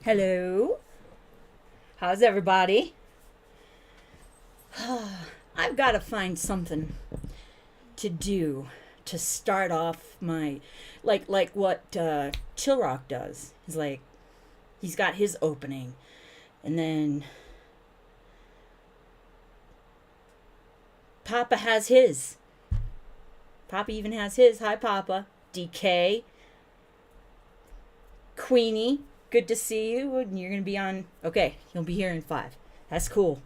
Hello. How's everybody? I've got to find something to do to start off my like what Chill Rock does. He's got his opening, and then Papa has his. Papa even has his. Hi, Papa. DK. Queenie. Good to see you. And you're gonna be on. Okay, you'll be here in 5. That's cool.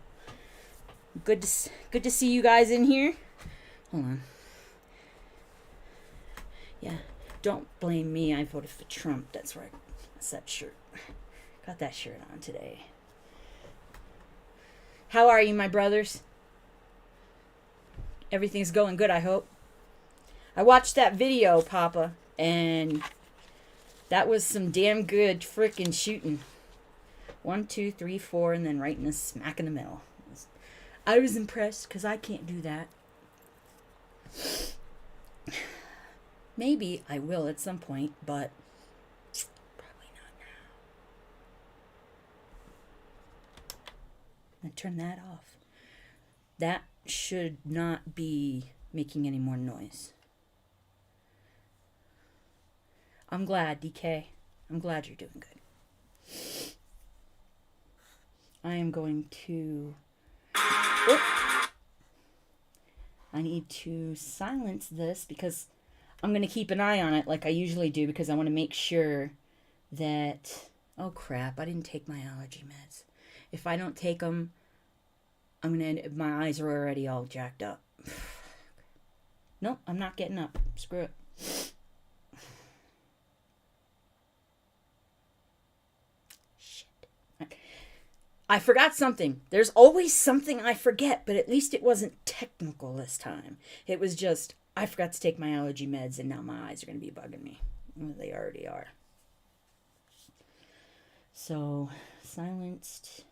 Good to see you guys in here. Hold on. Yeah, don't blame me. I voted for Trump. That's right. That's that shirt. Got that shirt on today. How are you, my brothers? Everything's going good, I hope. I watched that video, Papa, and that was some damn good frickin' shooting. 1, 2, 3, 4, and then right in the smack in the middle. I was impressed because I can't do that. Maybe I will at some point, but probably not now. I'm going to turn that off. That should not be making any more noise. I'm glad, DK. I'm glad you're doing good. I am going to... Oh. I need to silence this because I'm going to keep an eye on it like I usually do because I want to make sure that... Oh, crap. I didn't take my allergy meds. If I don't take them, my eyes are already all jacked up. Nope, I'm not getting up. Screw it. I forgot something. There's always something I forget, but at least it wasn't technical this time. It was just, I forgot to take my allergy meds, and now my eyes are going to be bugging me. Well, they already are. So, silenced.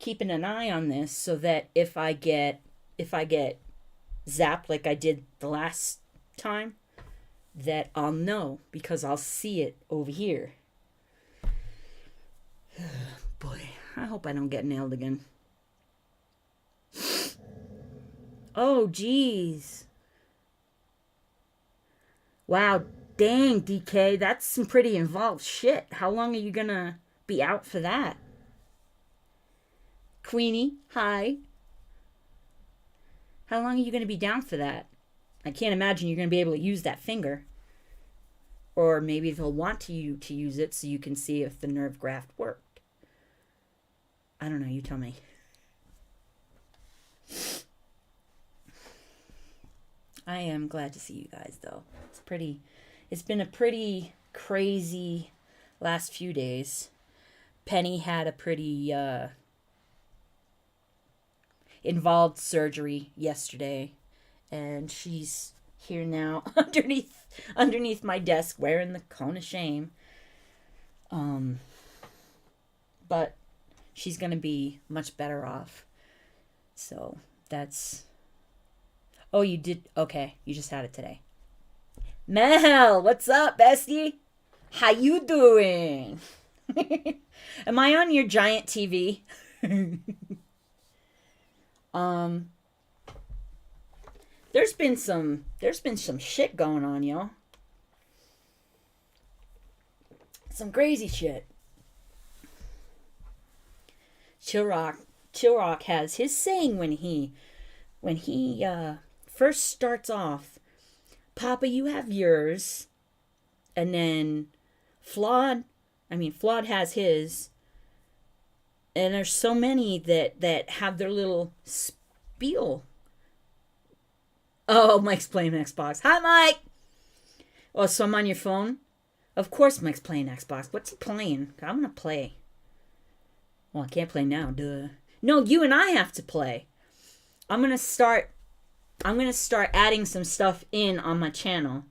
Keeping an eye on this so that if I get zapped like I did the last time, that I'll know because I'll see it over here. Boy. I hope I don't get nailed again. Oh, jeez. Wow, dang, DK. That's some pretty involved shit. How long are you gonna be out for that? Queenie, hi. How long are you gonna be down for that? I can't imagine you're gonna be able to use that finger. Or maybe they'll want you to use it so you can see if the nerve graft worked. I don't know, you tell me. I am glad to see you guys, though. It's been a pretty crazy last few days. Penny had a pretty involved surgery yesterday, and she's here now underneath my desk wearing the cone of shame. But she's going to be much better off. So that's... Oh, you did... Okay, you just had it today. Mel, what's up, bestie? How you doing? Am I on your giant TV? There's been some shit going on, y'all. Some crazy shit. Chill Rock has his saying when he first starts off. Papa, you have yours, and then Flawed has his, and there's so many that have their little spiel. Oh, Mike's playing Xbox. Hi, Mike. Oh, so I'm on your phone? Of course Mike's playing Xbox. What's he playing? I'm gonna play. Well, I can't play now, duh. No, you and I have to play. I'm gonna start adding some stuff in on my channel.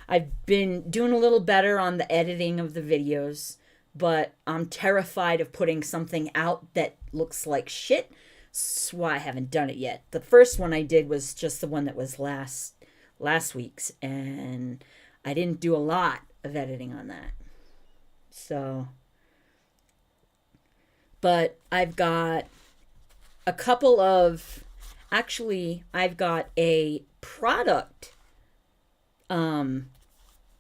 I've been doing a little better on the editing of the videos, but I'm terrified of putting something out that looks like shit. That's why I haven't done it yet. The first one I did was just the one that was last week's, and I didn't do a lot of editing on that. So But I've got a couple of, actually, I've got a product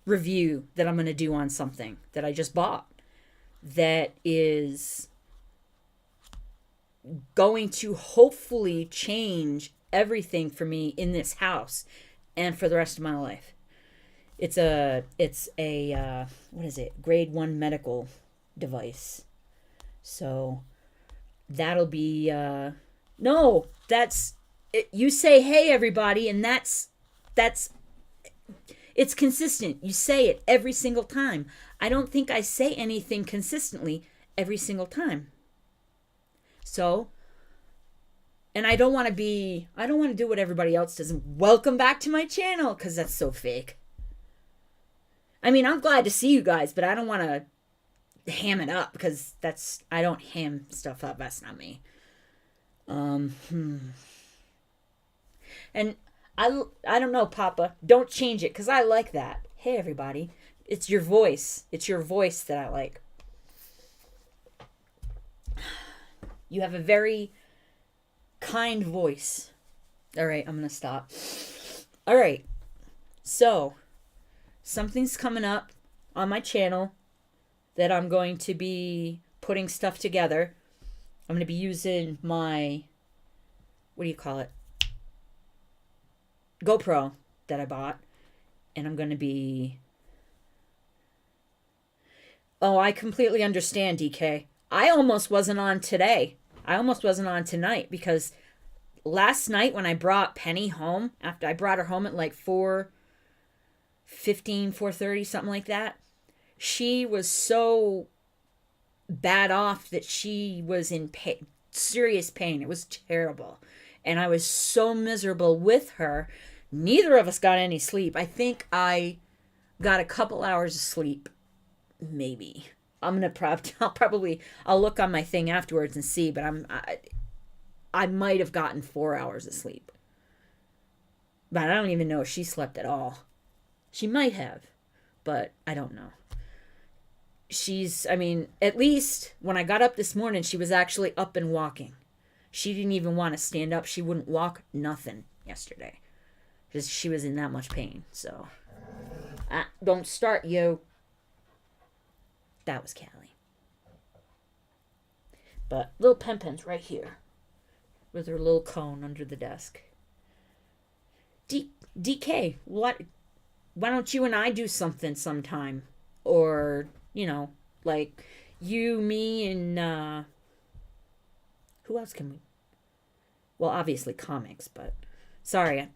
review that I'm going to do on something that I just bought that is going to hopefully change everything for me in this house and for the rest of my life. It's a what is it? Grade 1 medical device. So that'll be no, that's it, you say hey everybody, and that's it's consistent. You say it every single time. I don't think I say anything consistently every single time. So, and I don't want to do what everybody else does. Welcome back to my channel, because that's so fake. I mean, I'm glad to see you guys, but I don't want to ham it up, because I don't ham stuff up. That's not me. And I don't know, Papa. Don't change it, because I like that. Hey, everybody. It's your voice. It's your voice that I like. You have a very kind voice. All right, I'm going to stop. All right. So, something's coming up on my channel that I'm going to be putting stuff together. I'm going to be using my, what do you call it? GoPro that I bought. And I'm going to be... Oh, I completely understand, DK. I almost wasn't on today. I almost wasn't on tonight, because last night when I brought Penny home, after I brought her home at like 4:15, 4:30, something like that, she was so bad off that she was in pain, serious pain. It was terrible. And I was so miserable with her. Neither of us got any sleep. I think I got a couple hours of sleep. Maybe. I'll look on my thing afterwards and see, but I might have gotten 4 hours of sleep. But I don't even know if she slept at all. She might have, but I don't know. At least when I got up this morning, she was actually up and walking. She didn't even want to stand up. She wouldn't walk, nothing yesterday. Just she was in that much pain, so. Don't start, yo. That was Callie. But little Pen-Pen's right here with her little cone under the desk. DK, why don't you and I do something sometime? Or, like you, me, and who else can we? Well, obviously comics, but sorry,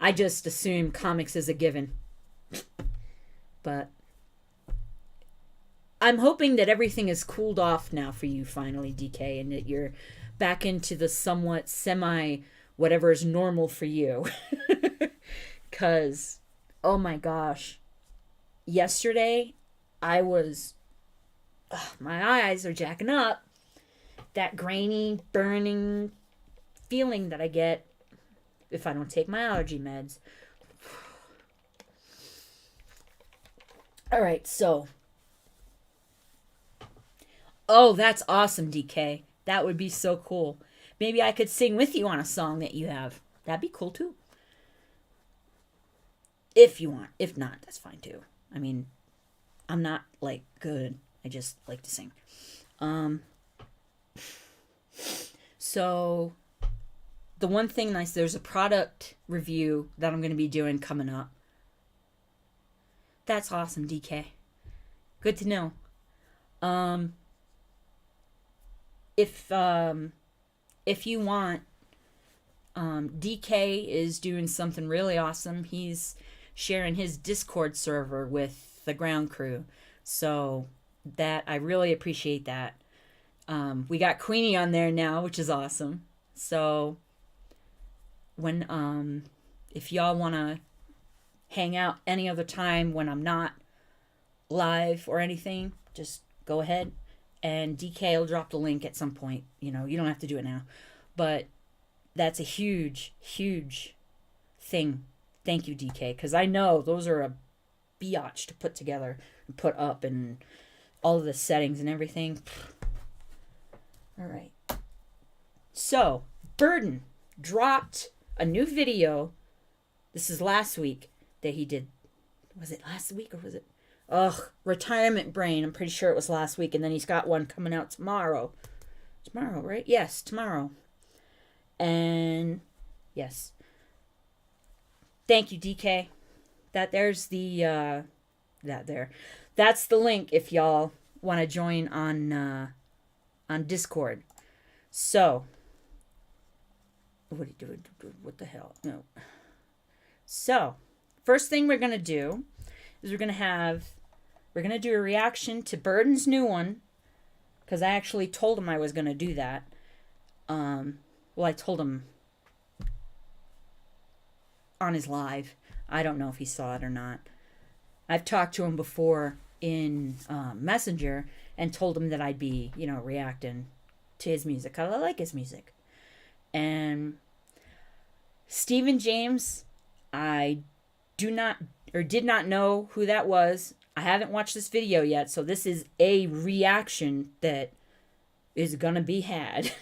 I just assume comics is a given. But I'm hoping that everything is cooled off now for you finally, DK, and that you're back into the somewhat whatever is normal for you. Because, oh my gosh, yesterday I was, my eyes are jacking up. That grainy, burning feeling that I get if I don't take my allergy meds. All right, so. Oh, that's awesome, DK. That would be so cool. Maybe I could sing with you on a song that you have. That'd be cool, too. If you want. If not, that's fine, too. I mean, I'm not, good. I just like to sing. So, the one thing there's a product review that I'm going to be doing coming up. That's awesome, DK. Good to know. If you want, DK is doing something really awesome. He's sharing his Discord server with the ground crew. So that I really appreciate that. We got Queenie on there now, which is awesome. So when if y'all want to hang out any other time when I'm not live or anything, just go ahead. And DK will drop the link at some point. You don't have to do it now. But that's a huge, huge thing. Thank you, DK. Because I know those are a biatch to put together and put up, and all of the settings and everything. All right. So, Burden dropped a new video. This is last week that he did. Was it last week or was it? Retirement Brain. I'm pretty sure it was last week. And then he's got one coming out tomorrow. Tomorrow, right? Yes, tomorrow. And yes. Thank you, DK. That's the link if y'all want to join on Discord. So, what the hell? No. So, first thing we're going to do is we're going to do a reaction to Burden's new one, because I actually told him I was going to do that. I told him on his live. I don't know if he saw it or not. I've talked to him before in Messenger and told him that I'd be, reacting to his music. I like his music. And Steven James, I did not know who that was. I haven't watched this video yet, so this is a reaction that is gonna be had.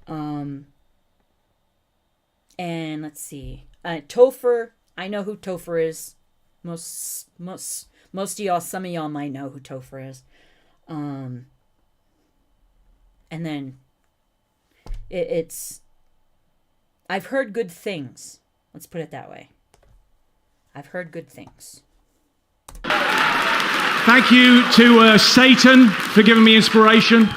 And let's see. Topher, I know who Topher is. Most of y'all, some of y'all might know who Topher is. And then I've heard good things. Let's put it that way. I've heard good things. Thank you to Satan for giving me inspiration.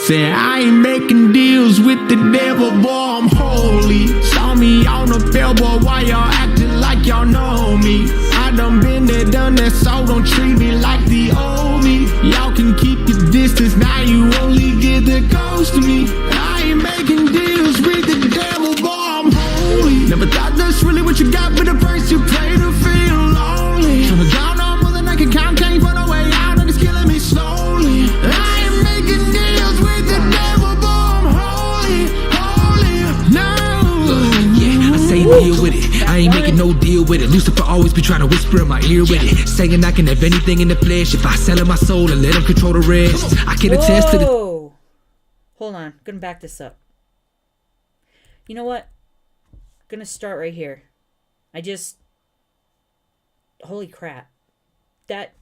Say I ain't making deals with the devil, boy, I'm holy. Saw me on the billboard, why y'all acting like y'all know me? I done been there, done that, so don't treat me like the old me. Y'all can keep your distance, now you only get the ghost of me. I ain't making deals with the devil, boy, I'm holy. Never thought that's really what you got, but at first you play to feel lonely. Tryna drown on more than I can count, can't find a way out, and it's killing me slowly. I ain't making deals with the devil, boy, I'm holy, holy, no. Yeah, I say deal with it. I ain't making no deal with it. Lucifer always be trying to whisper in my ear with it, saying I can have anything in the flesh if I sell in my soul and let him control the rest. I can attest to the... Hold on, gonna back this up. You know what? Gonna start right here. Holy crap. That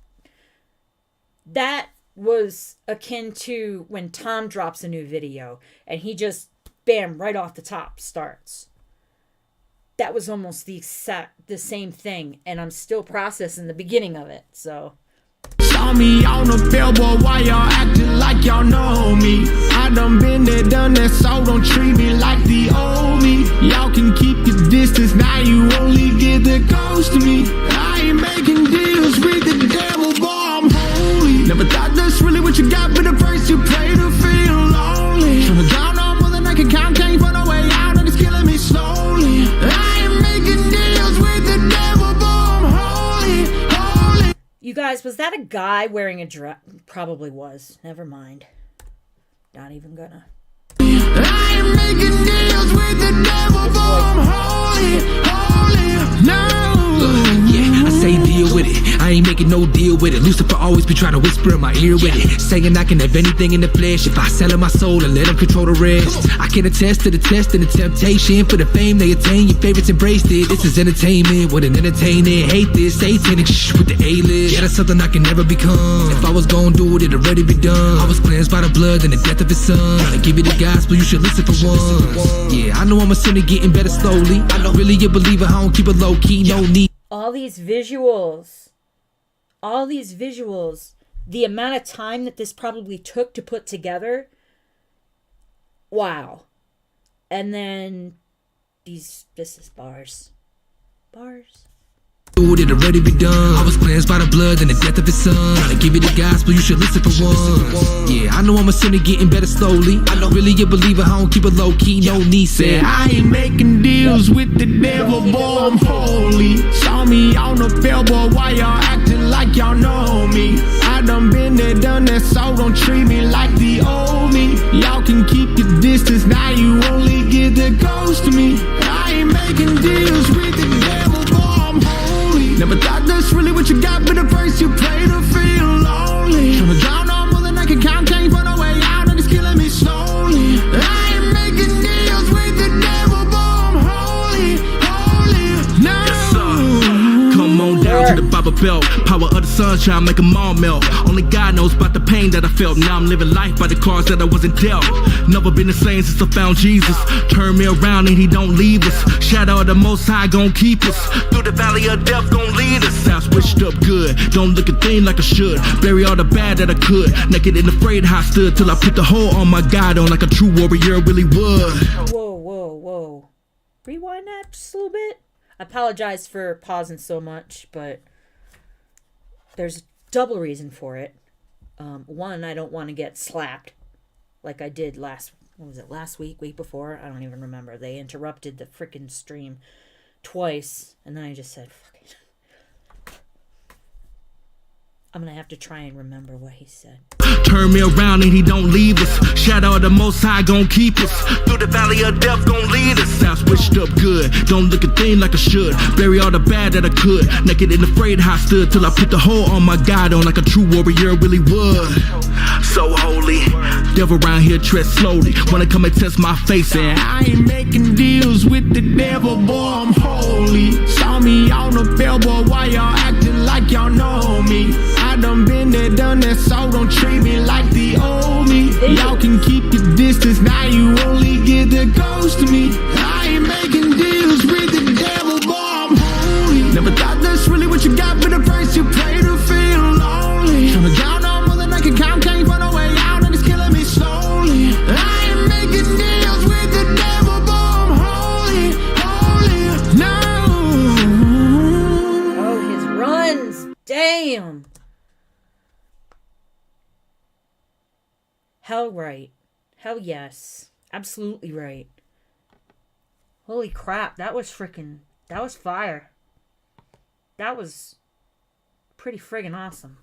was akin to when Tom drops a new video and he just, bam, right off the top starts. That was almost the same thing, and I'm still processing the beginning of it, so... Saw me on the billboard, why y'all acting like y'all know me? I done been there, done that, so don't treat me like the old me. Y'all can keep your distance, now you only get the ghost of me. I ain't making deals with the devil, boy, I'm holy. Never thought that's really what you got, but at first you play to feel lonely. Tryna drown on more than I can count, can't find a way out, and it's killing me slowly. I ain't making deals with the devil, boy, I'm holy, holy. You guys, was that a guy wearing a dress? Probably was. Never mind. Not even gonna. I ain't making deals with the devil, boy, I'm holy, holy, no. Yeah, I say deal with it. I ain't making no deal with it. Lucifer always be trying to whisper in my ear with it, saying I can have anything in the flesh if I sell in my soul and let him control the rest. I can attest to the test and the temptation. For the fame they attain, your favorites embraced it. This is entertainment with an entertainer. Hate this satanic shh with the A-list. Yeah, that's something I can never become. If I was gonna do it, it'd already be done. I was cleansed by the blood and the death of his son. I give you the gospel, you should listen for once. Yeah, I know I'm a sinner getting better slowly. I know really a believer, I don't keep it low key, no need. All these visuals, the amount of time that this probably took to put together. Wow. And then this is bars. It already be done. I was cleansed by the blood and the death of his son. I give you the gospel, you should listen for once. Yeah, I know I'm a sinner getting better slowly. I know really a believer, I don't keep it low key, no need. Say I ain't making deals with the devil, boy, I'm holy. Saw me on the billboard, why y'all acting like y'all know me? I done been there, done that, so don't treat me like the old me. Y'all can keep your distance, now you only get the me. I ain't making deals with the devil, boy, I'm holy. Never thought that's really what you got, but at first you pray to feel lonely. Tryna drown on more than I can count, can't find a way out, and it's killing me slowly. I ain't making deals with the devil, boy, I'm holy, holy. No. Yes, sir. Come on down to the Bible Belt. Power of the sunshine make them all melt. Only God knows about the pain that I felt. Now I'm living life by the cards that I wasn't dealt. Never been the same since I found Jesus. Turn me around and he don't leave us. Shadow of the Most High gon' keep us. Through the valley of death gon' lead us. I switched up good. Don't look a thing like I should. Bury all the bad that I could. Naked and afraid how I stood till I put the whole on my God on like a true warrior really would. Whoa, whoa, whoa. Rewind that just a little bit. I apologize for pausing so much, but there's a double reason for it. One, I don't want to get slapped like I did last week before? I don't even remember. They interrupted the freaking stream twice, and then I just said, fuck it. I'm gonna have to try and remember what he said. Turn me around and he don't leave us. Shadow of the Most High gon' keep us. Through the valley of death gon' lead us. I switched up good. Don't look a thing like I should. Bury all the bad that I could. Naked and afraid how I stood till I put the whole on my God on like a true warrior really would. So holy. Devil around here tread slowly. Wanna come and test my face and I ain't making deals with the devil, boy, I'm holy. Saw me on the billboard, why y'all acting like y'all know me? I done been there, done that, so don't treat me like the old me. Y'all can keep your distance, now you only get the ghost of me. I ain't making deals with the devil, boy, I'm holy. Never thought that's really what you got, but at first you pray to feel lonely. Tryna drown on more than I can count, can't find a way out, and it's killing me slowly. I ain't making deals with the devil, boy, I'm holy, holy, no. Oh, his runs. Damn. Hell right. Hell yes. Absolutely right. Holy crap. That was fire. That was pretty friggin' awesome.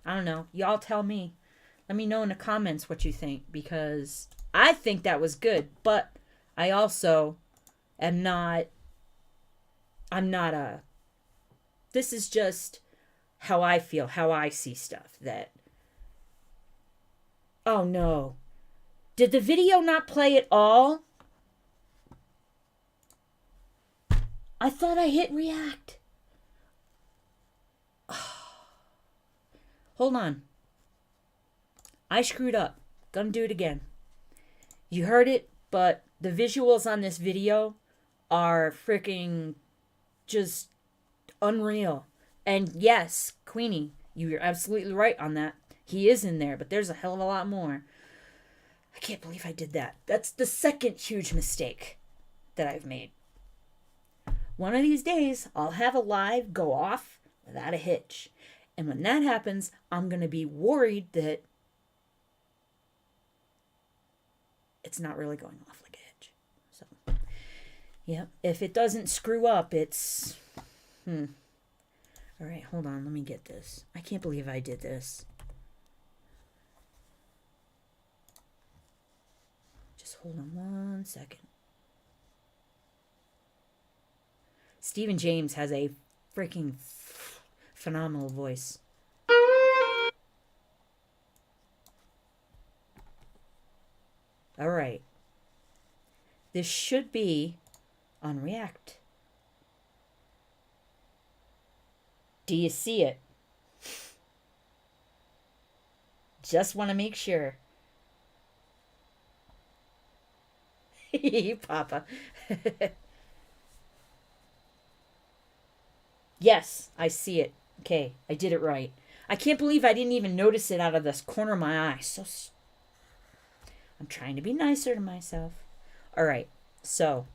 I don't know. Y'all tell me. Let me know in the comments what you think, because I think that was good, but I also am not, this is just how I feel, how I see stuff. That, oh no. Did the video not play at all? I thought I hit react. Hold on. I screwed up. Gonna do it again. You heard it, but the visuals on this video are freaking just unreal. And yes, Queenie, you're absolutely right on that. He is in there, but there's a hell of a lot more. I can't believe I did that. That's the second huge mistake that I've made. One of these days, I'll have a live go off without a hitch. And when that happens, I'm going to be worried that it's not really going off like a hitch. So, yeah, if it doesn't screw up, it's... All right, hold on. Let me get this. I can't believe I did this. Just hold on 1 second. Steven James has a freaking phenomenal voice. All right. This should be on React. Do you see it? Just want to make sure. Papa. Yes, I see it. Okay, I did it right. I can't believe I didn't even notice it out of this corner of my eye. I'm trying to be nicer to myself. All right, so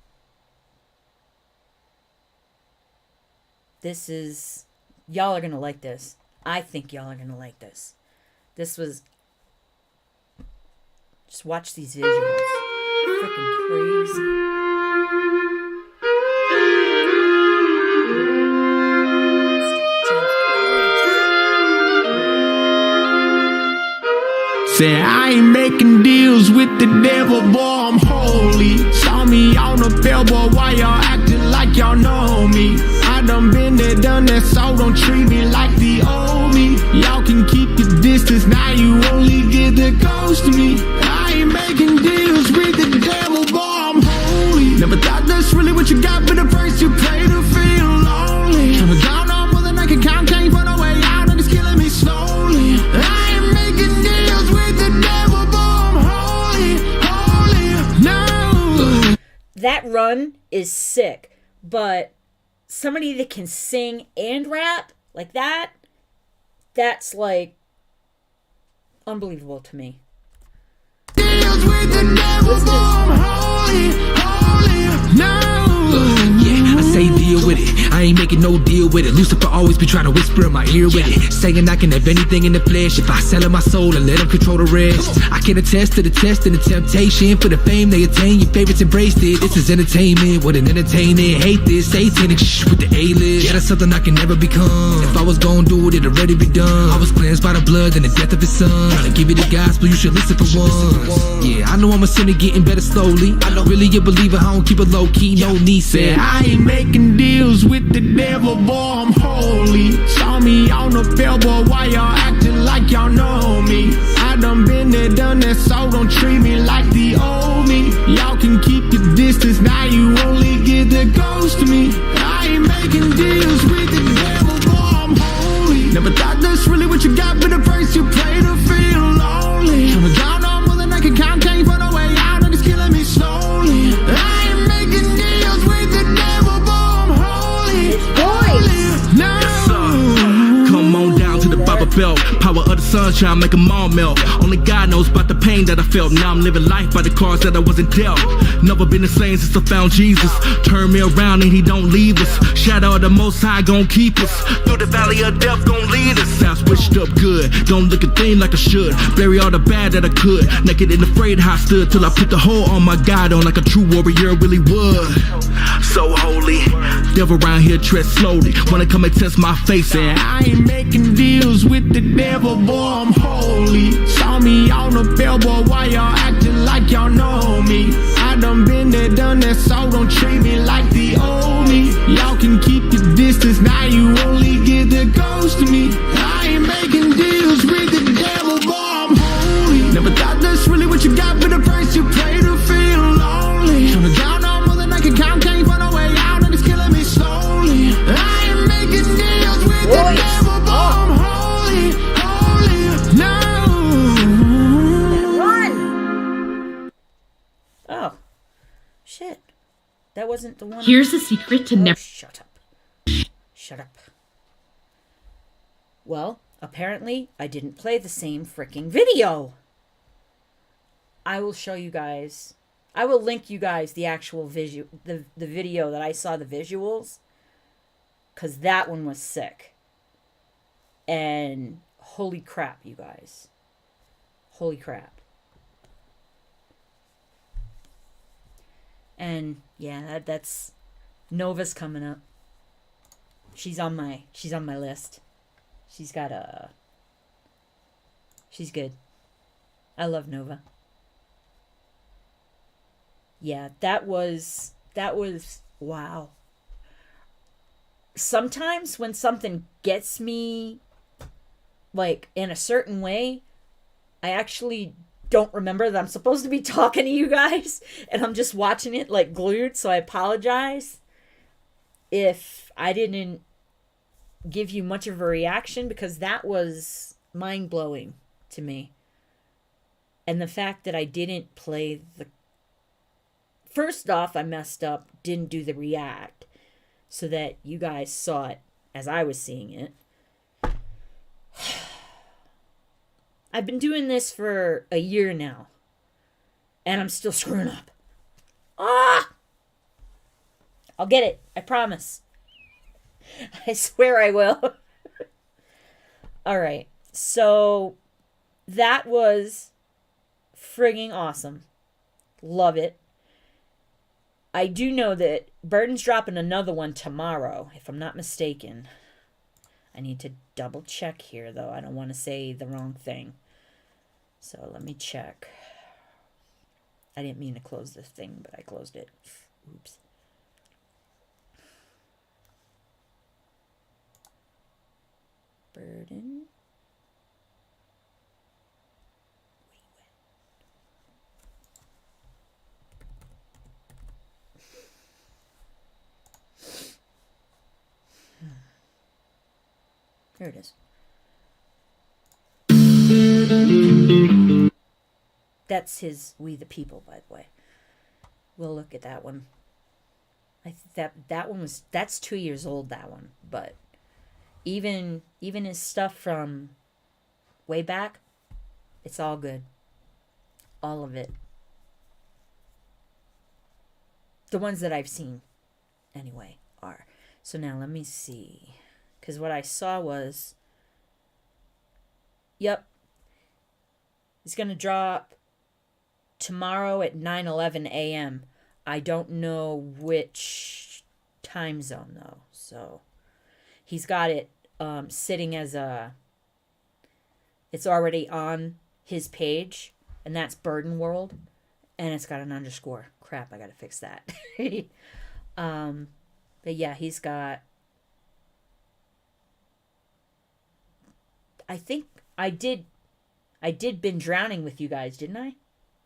this is... Y'all are going to like this. I think y'all are going to like this. This was... Just watch these visuals. Freaking crazy. Say I ain't making deals with the devil, boy, I'm home. holy. Saw me on the billboard, why y'all acting like y'all know me? I done been there, done that, so don't treat me like the old me. Y'all can keep your distance, now you only get the ghost of me. I ain't making deals with the devil, boy, I'm holy. Never thought that's really what you got, but at first you play to feel lonely. Tryna count on more than I can count, can't find a way out, and it's killing me slowly. I ain't making deals with the devil, boy, I'm holy, no. That run is sick, but somebody that can sing and rap like that, that's like unbelievable to me. Deals with the devil, boy, I'm holy, no. Yeah, I say deal with it. I ain't making no deal with it. Lucifer always be trying to whisper in my ear with it, saying I can have anything in the flesh if I sell my soul and let him control the rest. I can attest to the test and the temptation. For the fame they attain, your favorites embraced it. This is entertainment, what an entertainer. Hate this, satanic shh with the A-list. Yeah, that's something I can never become. If I was gonna do it, it'd already be done. I was cleansed by the blood and the death of his son. Trying to give you the gospel, you should listen for once. Yeah, I know I'm a sinner getting better slowly. I don't really a believer, I don't keep it low key, no need said. I ain't making deals with the devil, boy, I'm holy. Saw me on the billboard, why y'all acting like y'all know me? I done been there, done that, so don't treat me like the old me. Y'all can keep your distance, now you only get the ghost of me. I ain't making deals with the devil, boy, I'm holy. Never thought that's really what you got, but at first you play to feel lonely. Tryna count on more than I can count, can't find a way out, and it's killing me slowly. I ain't making deals with the devil, boy, I'm holy, no. Come on down to the Bible Belt. Power of the sunshine make them all melt. Only God knows about the pain that I felt. Now I'm living life by the cards that I wasn't dealt. Never been the same since I found Jesus. Turn me around and he don't leave us. Shadow of the Most High gon' keep us. Through the valley of death gon' lead us. Now switched up good. Don't look a thing like I should. Bury all the bad that I could. Naked and afraid how I stood till I put the whole on my God on like a true warrior really would. So holy. Devil around here tread slowly. Wanna come and test my face and I ain't making deals with the devil, boy, I'm holy. Saw me on the billboard, why y'all acting like y'all know me? I done been there, done that, so don't treat me like the old me. Y'all can keep your distance, now you only get the ghost of me. I ain't making deals with the devil, boy, I'm holy. Never thought that's really what you got, but at first you play to feel lonely. Tryna count on more than I can count, can't find a way out, and it's killing me slowly. I ain't making deals with the devil, boy, I'm holy, no. Run! Oh. Shit. That wasn't the one. Here's the secret to never. Shut up. Shut up. Well, apparently I didn't play the same freaking video. I will show you guys. I will link you guys the actual the video that I saw the visuals. Because that one was sick. And holy crap, you guys. Holy crap. And yeah, that's Nova's coming up. She's on my list. She's got she's good. I love Nova. Yeah, that was wow. Sometimes when something gets me like in a certain way, I actually don't remember that I'm supposed to be talking to you guys and I'm just watching it like glued, so I apologize if I didn't give you much of a reaction, because that was mind-blowing to me. And the fact that I didn't play the... First off, I messed up, didn't do the react, so that you guys saw it as I was seeing it. I've been doing this for a year now, and I'm still screwing up. Ah! I'll get it, I promise. I swear I will. Alright, so that was frigging awesome. Love it. I do know that Burton's dropping another one tomorrow, if I'm not mistaken. I need to double check here, though. I don't want to say the wrong thing. So let me check. I didn't mean to close this thing, but I closed it. Oops. Burden. There it is. That's his We the People, by the way. We'll look at that one. I think that one was, that's 2 years old, that one. But even his stuff from way back, it's all good. All of it. The ones that I've seen, anyway, are. So now let me see. Because what I saw was, yep, it's going to drop tomorrow at 9:11 a.m. I don't know which time zone, though. So he's got it sitting as a, it's already on his page, and that's Burden World, and it's got an underscore. Crap, I got to fix that. But yeah, he's got, I think I did been drowning with you guys, didn't I?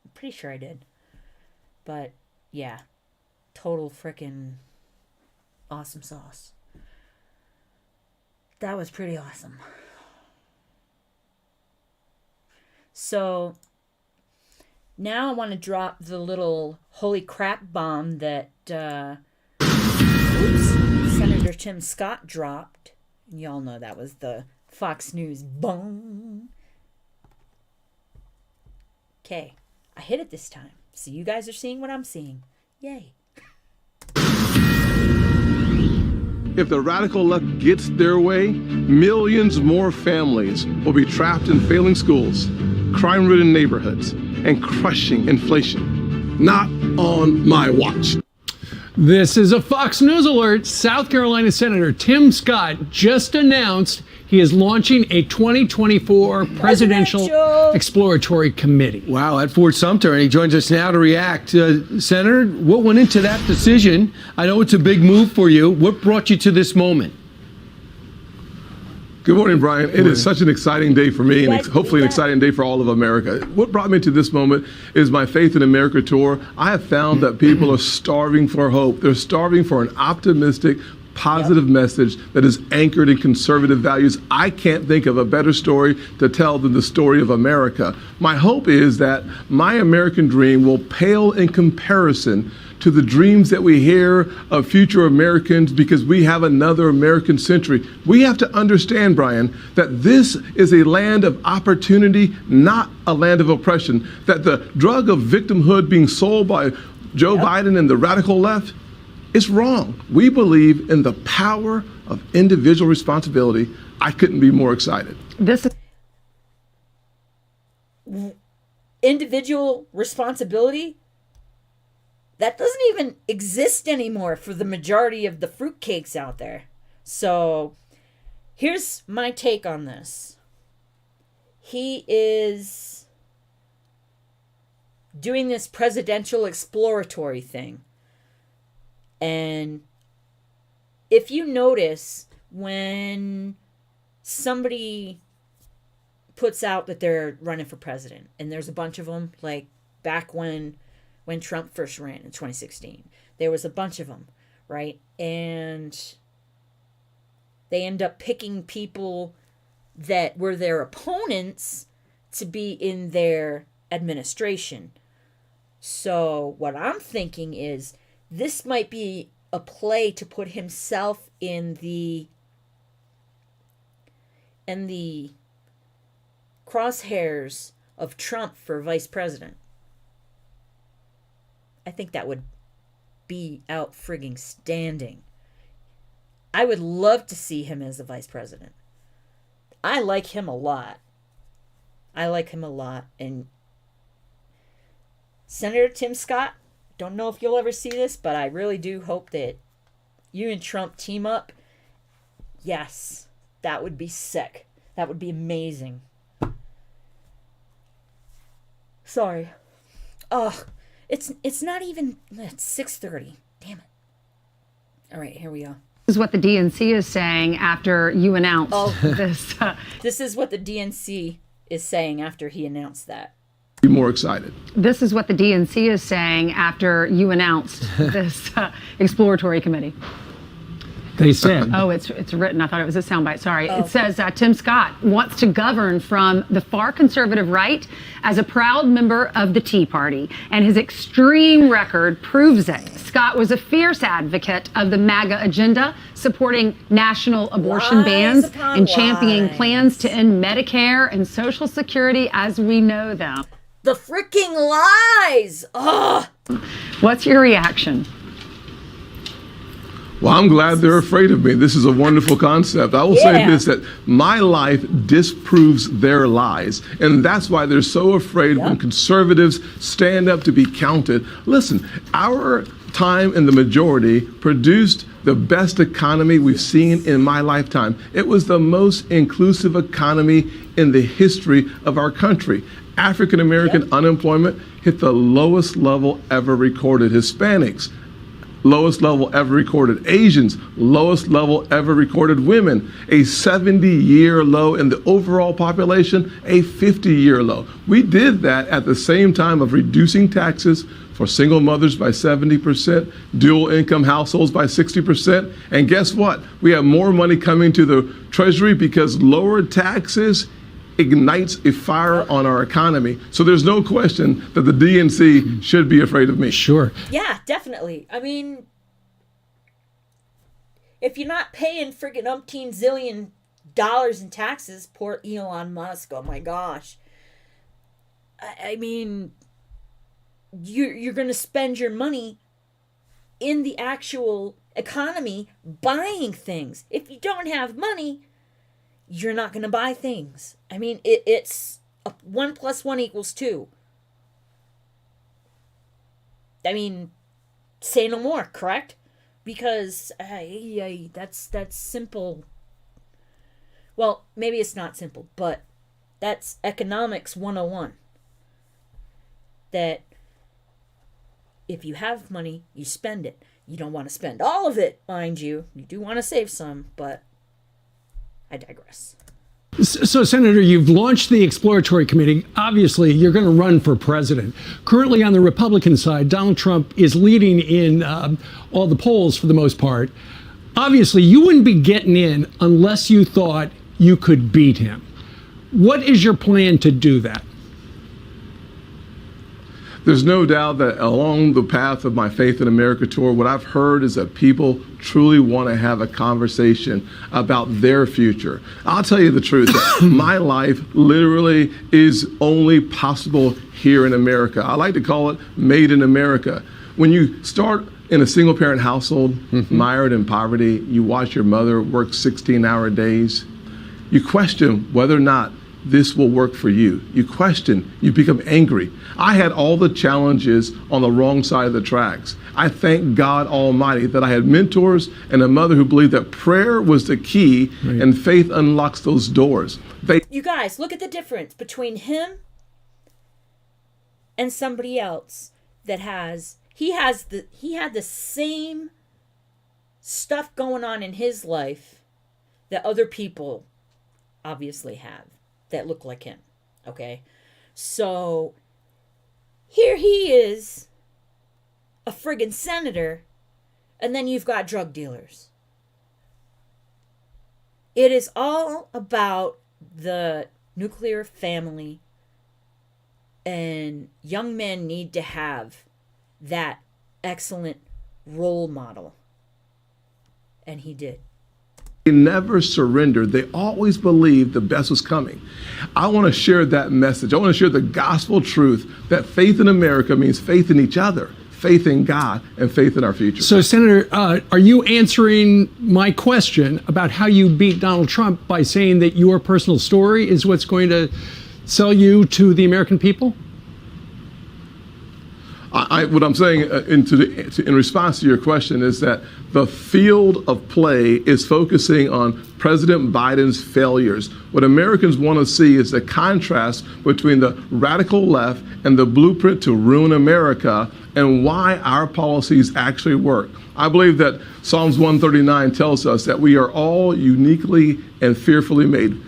I'm pretty sure I did. But yeah, total frickin' awesome sauce. That was pretty awesome. So now I want to drop the little holy crap bomb that Senator Tim Scott dropped. Y'all know that was the Fox News boom. Okay, I hit it this time. So you guys are seeing what I'm seeing. Yay. If the radical left gets their way, millions more families will be trapped in failing schools, crime-ridden neighborhoods, and crushing inflation. Not on my watch. This is a Fox News alert. South Carolina Senator Tim Scott just announced he is launching a 2024 Presidential Exploratory Committee. Wow, at Fort Sumter, and he joins us now to react. Senator, what went into that decision? I know it's a big move for you. What brought you to this moment? Good morning, Brian. It is such an exciting day for me, and hopefully an exciting day for all of America. What brought me to this moment is my Faith in America tour. I have found that people are starving for hope. They're starving for an optimistic, positive message that is anchored in conservative values. I can't think of a better story to tell than the story of America. My hope is that my American dream will pale in comparison to the dreams that we hear of future Americans, because we have another American century. We have to understand, Brian, that this is a land of opportunity, not a land of oppression. That the drug of victimhood being sold by Joe Biden and the radical left is wrong. We believe in the power of individual responsibility. I couldn't be more excited. This individual responsibility, that doesn't even exist anymore for the majority of the fruitcakes out there. So here's my take on this. He is doing this presidential exploratory thing. And if you notice, when somebody puts out that they're running for president, and there's a bunch of them, like back when Trump first ran in 2016, there was a bunch of them, right? And they end up picking people that were their opponents to be in their administration. So what I'm thinking is, this might be a play to put himself in the crosshairs of Trump for vice president. I think that would be out frigging standing. I would love to see him as the vice president. I like him a lot. And Senator Tim Scott, don't know if you'll ever see this, but I really do hope that you and Trump team up. Yes, that would be sick. That would be amazing. Sorry. Ugh. It's not even. It's 6:30. Damn it. All right, here we go. This is what the DNC is saying after you announced this. This is what the DNC is saying after he announced that. Be more excited. This is what the DNC is saying after you announced this exploratory committee. They said. Oh, it's written. I thought it was a soundbite. Sorry. It says Tim Scott wants to govern from the far conservative right as a proud member of the Tea Party, and his extreme record proves it. Scott was a fierce advocate of the MAGA agenda, supporting national abortion bans and championing plans to end Medicare and Social Security as we know them. The freaking lies! Ugh! What's your reaction? Well, I'm glad they're afraid of me. This is a wonderful concept. I will say this, that my life disproves their lies. And that's why they're so afraid when conservatives stand up to be counted. Listen, our time in the majority produced the best economy we've seen in my lifetime. It was the most inclusive economy in the history of our country. African American unemployment hit the lowest level ever recorded. Hispanics, lowest level ever recorded. Asians, lowest level ever recorded. Women, a 70-year low in the overall population, a 50-year low. We did that at the same time of reducing taxes for single mothers by 70%, dual income households by 60%. And guess what? We have more money coming to the Treasury because lower taxes ignites a fire on our economy. So there's no question that the DNC should be afraid of me. Sure. Yeah, definitely. I mean, if you're not paying friggin' umpteen zillion dollars in taxes, poor Elon Musk, oh my gosh. I mean, you're going to spend your money in the actual economy buying things. If you don't have money, you're not going to buy things. I mean, it's 1 + 1 = 2. I mean, say no more, correct? Because that's simple. Well, maybe it's not simple, but that's economics 101. That if you have money, you spend it. You don't want to spend all of it, mind you. You do want to save some, but I digress. So, Senator, you've launched the exploratory committee. Obviously, you're going to run for president. Currently, on the Republican side, Donald Trump is leading in all the polls for the most part. Obviously, you wouldn't be getting in unless you thought you could beat him. What is your plan to do that? There's no doubt that along the path of my Faith in America tour, what I've heard is that people truly want to have a conversation about their future. I'll tell you the truth, that my life literally is only possible here in America. I like to call it made in America. When you start in a single parent household, mired in poverty, you watch your mother work 16-hour days, you question whether or not this will work for you. You question, you become angry. I had all the challenges on the wrong side of the tracks. I thank God Almighty that I had mentors and a mother who believed that prayer was the key and faith unlocks those doors. You guys, look at the difference between him and somebody else that he had the same stuff going on in his life that other people obviously have that look like him. Okay? So here he is, a friggin' senator, and then you've got drug dealers. It is all about the nuclear family, and young men need to have that excellent role model. And he did. They never surrendered. They always believed the best was coming. I want to share that message. I want to share the gospel truth that faith in America means faith in each other, faith in God, and faith in our future. So, Senator, are you answering my question about how you beat Donald Trump by saying that your personal story is what's going to sell you to the American people? What I'm saying in response to your question is that the field of play is focusing on President Biden's failures. What Americans want to see is the contrast between the radical left and the blueprint to ruin America and why our policies actually work. I believe that Psalms 139 tells us that we are all uniquely and fearfully made.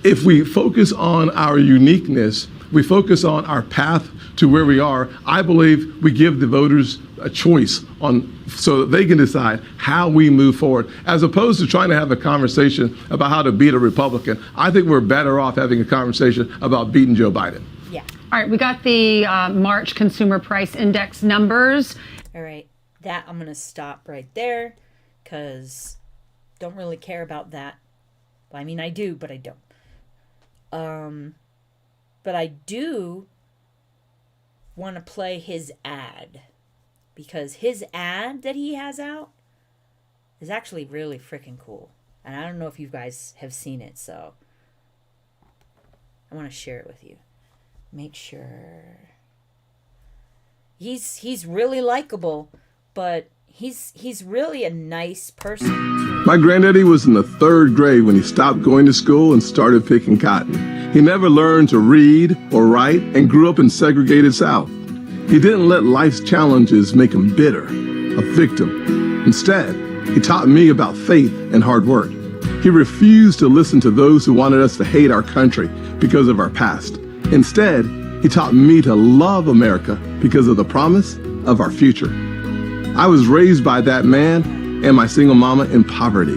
If we focus on our uniqueness, we focus on our path to where we are, I believe we give the voters a choice so that they can decide how we move forward, as opposed to trying to have a conversation about how to beat a Republican. I think we're better off having a conversation about beating Joe Biden. Yeah. All right, we got the March Consumer Price Index numbers. All right, that I'm going to stop right there because don't really care about that. Well, I mean, I do, but I don't. But I do want to play his ad because his ad that he has out is actually really freaking cool. And I don't know if you guys have seen it, so I want to share it with you. Make sure. He's really likable, but he's really a nice person too. My granddaddy was in the 3rd grade when he stopped going to school and started picking cotton. He never learned to read or write and grew up in segregated South. He didn't let life's challenges make him bitter, a victim. Instead, he taught me about faith and hard work. He refused to listen to those who wanted us to hate our country because of our past. Instead, he taught me to love America because of the promise of our future. I was raised by that man and my single mama in poverty.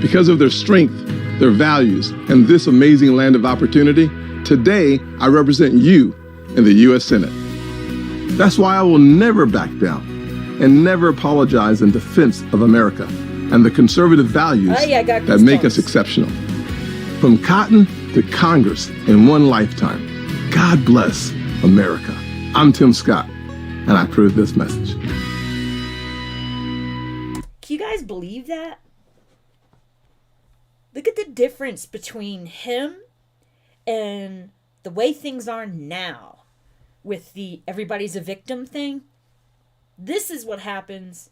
Because of their strength, their values, and this amazing land of opportunity, today I represent you in the U.S. Senate. That's why I will never back down and never apologize in defense of America and the conservative values that make us exceptional. From cotton to Congress in one lifetime, God bless America. I'm Tim Scott, and I approve this message. Can you guys believe that? Look at the difference between him and the way things are now with the everybody's a victim thing. This is what happens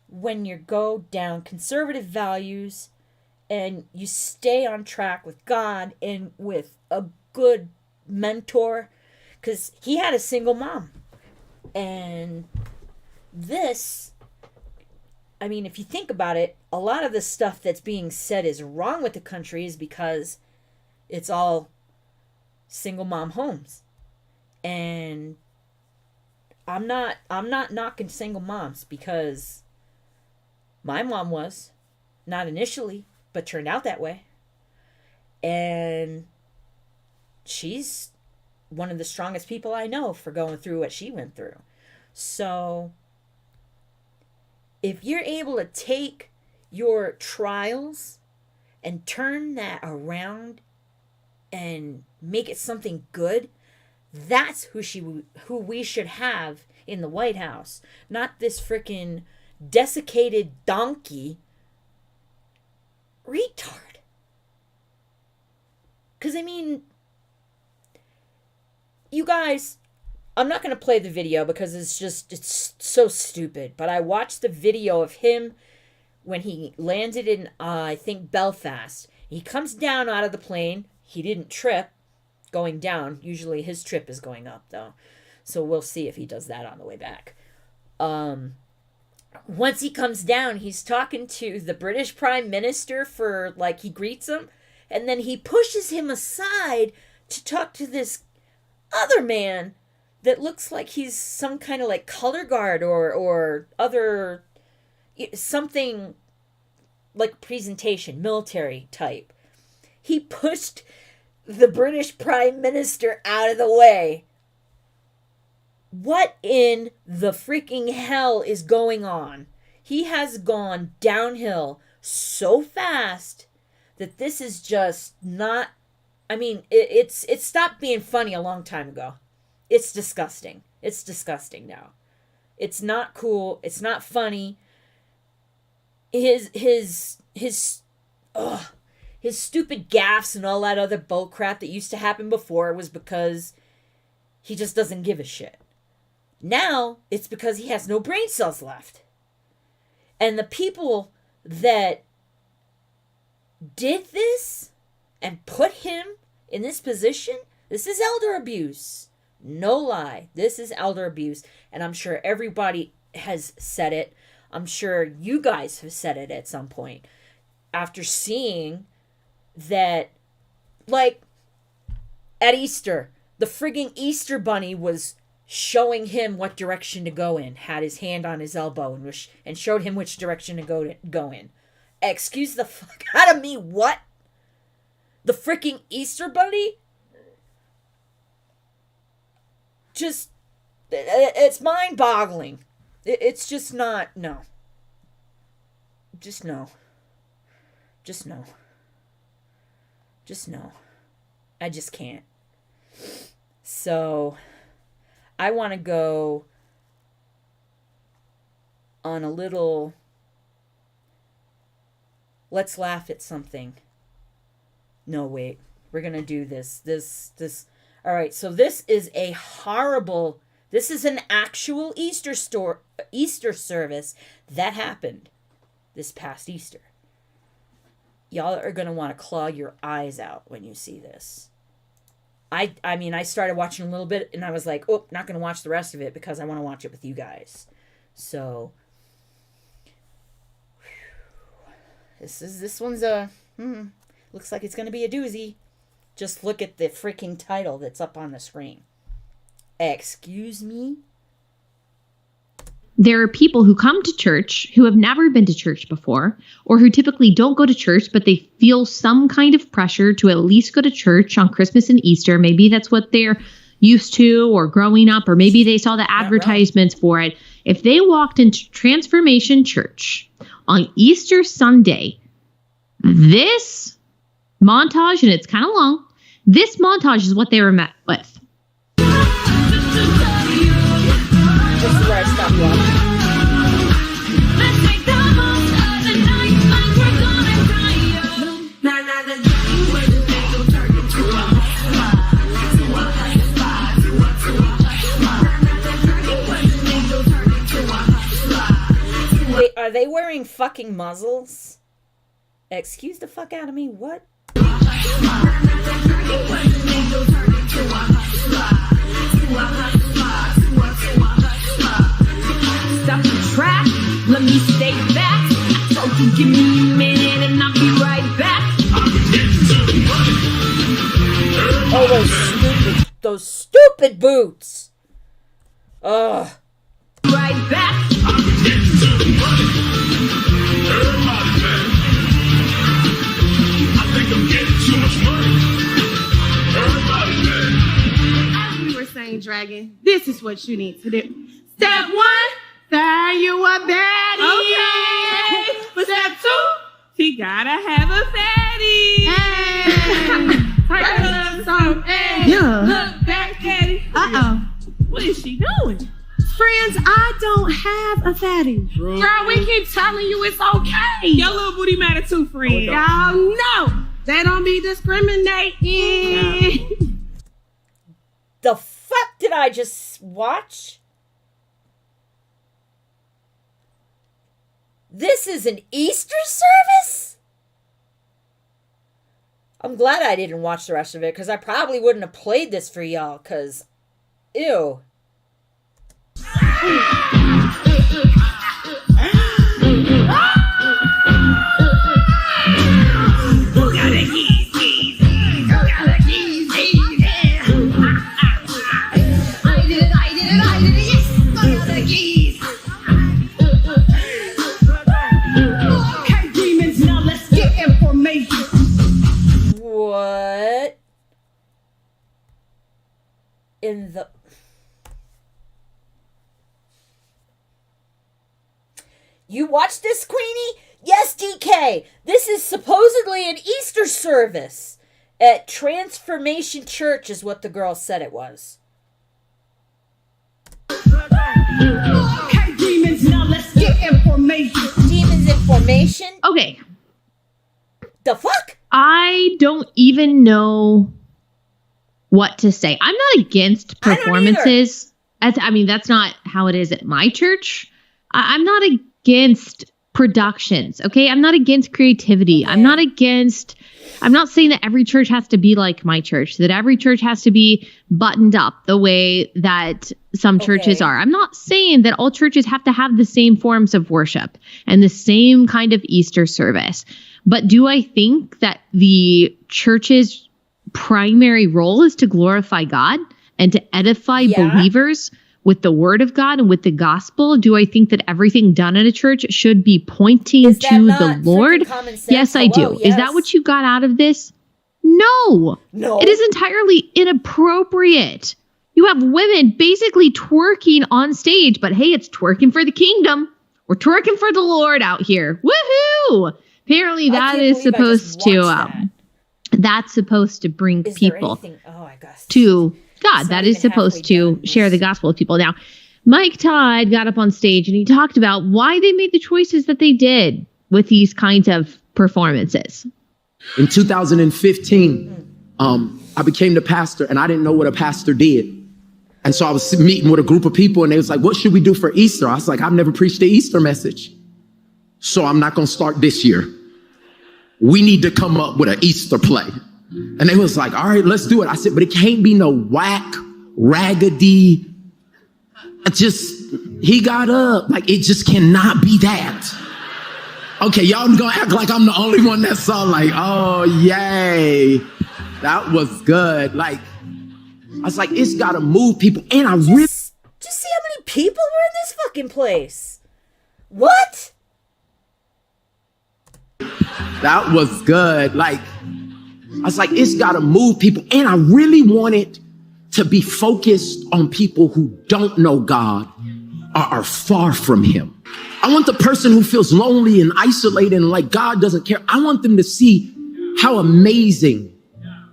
when you go down conservative values and you stay on track with God and with a good mentor, because he had a single mom. And this, I mean, if you think about it, a lot of the stuff that's being said is wrong with the country is because it's all single mom homes. And I'm not knocking single moms, because my mom was, not initially, but turned out that way. And she's one of the strongest people I know for going through what she went through. So if you're able to take your trials and turn that around and make it something good, that's who we should have in the White House. Not this freaking desiccated donkey retard. Because, I mean, you guys, I'm not going to play the video because it's so stupid. But I watched the video of him when he landed in, I think, Belfast. He comes down out of the plane. He didn't trip going down. Usually his trip is going up, though. So we'll see if he does that on the way back. Once he comes down, he's talking to the British Prime Minister for, like, he greets him. And then he pushes him aside to talk to this other man that looks like he's some kind of, like, color guard or other, something like presentation, military type. He pushed the British Prime Minister out of the way. What in the freaking hell is going on? He has gone downhill so fast that this is just not, I mean, it stopped being funny a long time ago. It's disgusting. It's disgusting now. It's not cool. It's not funny. His stupid gaffes and all that other bullcrap that used to happen before was because he just doesn't give a shit. Now, it's because he has no brain cells left. And the people that did this and put him in this position, this is elder abuse. No lie. This is elder abuse. And I'm sure everybody has said it. I'm sure you guys have said it at some point. After seeing that, like, at Easter, the frigging Easter bunny was showing him what direction to go in, had his hand on his elbow and showed him which direction to go in. Excuse the fuck out of me, what? The freaking Easter bunny? Just, it's mind-boggling. It's just not, no. Just no. Just no. Just no. I just can't. So, I want to go on a little, let's laugh at something. No, wait. We're going to do this. All right, so this is a horrible, this is an actual Easter service that happened this past Easter. Y'all are going to want to claw your eyes out when you see this. I mean, I started watching a little bit and I was like, oh, not going to watch the rest of it because I want to watch it with you guys. So, this one's looks like it's going to be a doozy. Just look at the freaking title that's up on the screen. Excuse me? There are people who come to church who have never been to church before, or who typically don't go to church, but they feel some kind of pressure to at least go to church on Christmas and Easter. Maybe that's what they're used to or growing up, or maybe they saw the advertisements for it. If they walked into Transformation Church on Easter Sunday, this montage, and it's kind of long, this montage is what they were met with. This is where I stopped watching. Wait, are they wearing fucking muzzles? Excuse the fuck out of me, what? Stop the track, let me stay back. So you give me a minute and I'll be right back. Oh, those stupid boots. Ugh. Right back. As we were saying, Dragon, this is what you need to do. Step 1, find you a baddie. Okay. But step 2, she gotta have a fatty. Hey. Hey. Yeah. Look back at it. Uh-oh. What is she doing? Friends, I don't have a fatty. Girl, we keep telling you it's okay. Your little booty matter too, friend. Y'all know they don't be discriminating. The fuck did I just watch? This is an Easter service? I'm glad I didn't watch the rest of it because I probably wouldn't have played this for y'all because, ew. What in the... You watched this, Queenie? Yes, DK. This is supposedly an Easter service at Transformation Church is what the girl said it was. Okay, demons, now let's get information. Demons information? Okay. The fuck? I don't even know what to say. I'm not against performances. I mean, that's not how it is at my church. I'm not against productions. Okay. I'm not against creativity. I'm not saying that every church has to be like my church, that every church has to be buttoned up the way that some churches are. I'm not saying that all churches have to have the same forms of worship and the same kind of Easter service. But do I think that the church's primary role is to glorify God and to edify believers with the word of God and with the gospel? Do I think that everything done at a church should be pointing to the Lord? Yes, I do. Yes. Is that what you got out of this? No. It is entirely inappropriate. You have women basically twerking on stage, but hey, it's twerking for the kingdom. We're twerking for the Lord out here. Woohoo! Apparently that is supposed to, that's supposed to bring people to God. That is supposed to share the gospel with people. Now, Mike Todd got up on stage and he talked about why they made the choices that they did with these kinds of performances. In 2015, I became the pastor and I didn't know what a pastor did. And so I was meeting with a group of people and they was like, what should we do for Easter? I was like, I've never preached the Easter message. So I'm not going to start this year. We need to come up with an Easter play. And they was like, all right, let's do it. I said, but it can't be no whack, raggedy. He got up. Like, it just cannot be that. Okay, y'all gonna act like I'm the only one that saw like, oh, yay. That was good. Like, I was like, it's gotta move people. And I really... Just see how many people were in this fucking place. What? That was good. Like, I was like, it's got to move people. And I really wanted to be focused on people who don't know God or are far from him. I want the person who feels lonely and isolated and like God doesn't care. I want them to see how amazing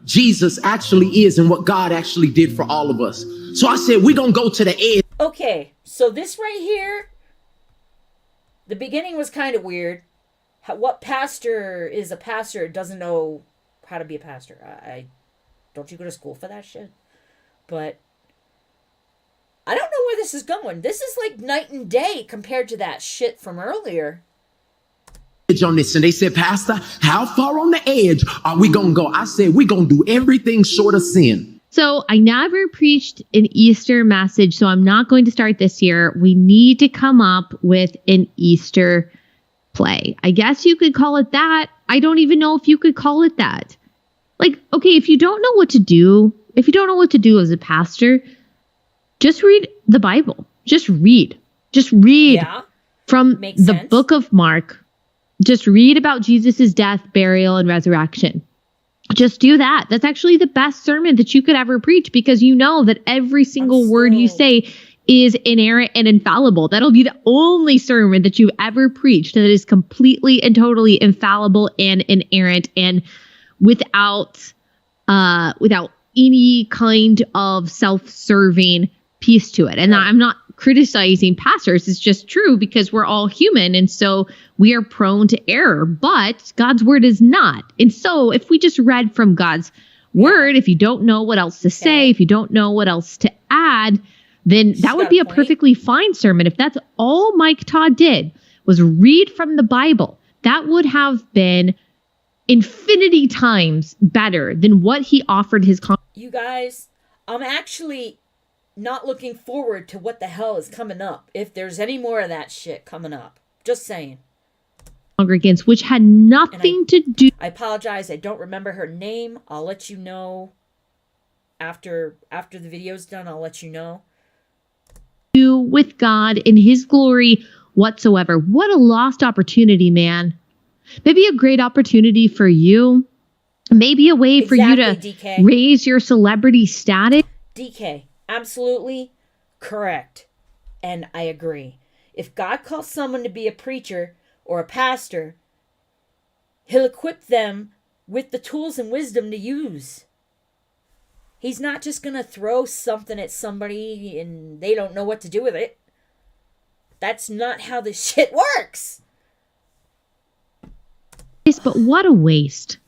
Jesus actually is and what God actually did for all of us. So I said, we're going to go to the edge. Okay, so this right here, the beginning was kind of weird. What pastor is a pastor doesn't know how to be a pastor? Don't you go to school for that shit? But I don't know where this is going. This is like night and day compared to that shit from earlier. On this, and they said, Pastor, how far on the edge are we gonna go? I said, we're gonna do everything short of sin. So I never preached an Easter message, so I'm not going to start this year. We need to come up with an Easter play. I guess you could call it that. I don't even know if you could call it that. Like, okay, if you don't know what to do as a pastor, just read the Bible. Just read from the book of Mark. Just read about Jesus's death, burial, and resurrection. Just do that. That's actually the best sermon that you could ever preach, because you know that every single word you say is inerrant and infallible. That'll be the only sermon that you've ever preached that is completely and totally infallible and inerrant and without any kind of self-serving piece to it. And I'm not criticizing pastors. It's just true, because we're all human. And so we are prone to error, but God's word is not. And so if we just read from God's word, if you don't know what else to say, if you don't know what else to add, then that would be a perfectly fine sermon. If that's all Mike Todd did was read from the Bible, that would have been infinity times better than what he offered his You guys, I'm actually not looking forward to what the hell is coming up, if there's any more of that shit coming up. Just saying. Congregants, which had nothing to do... I apologize, I don't remember her name. I'll let you know after the video's done. I'll let you know. With God in his glory whatsoever. What a lost opportunity, man. Maybe a great opportunity for you. Maybe a way for you to DK. Raise your celebrity status. DK, absolutely correct. And I agree. If God calls someone to be a preacher or a pastor, he'll equip them with the tools and wisdom to use. He's not just going to throw something at somebody and they don't know what to do with it. That's not how this shit works. Yes, but what a waste.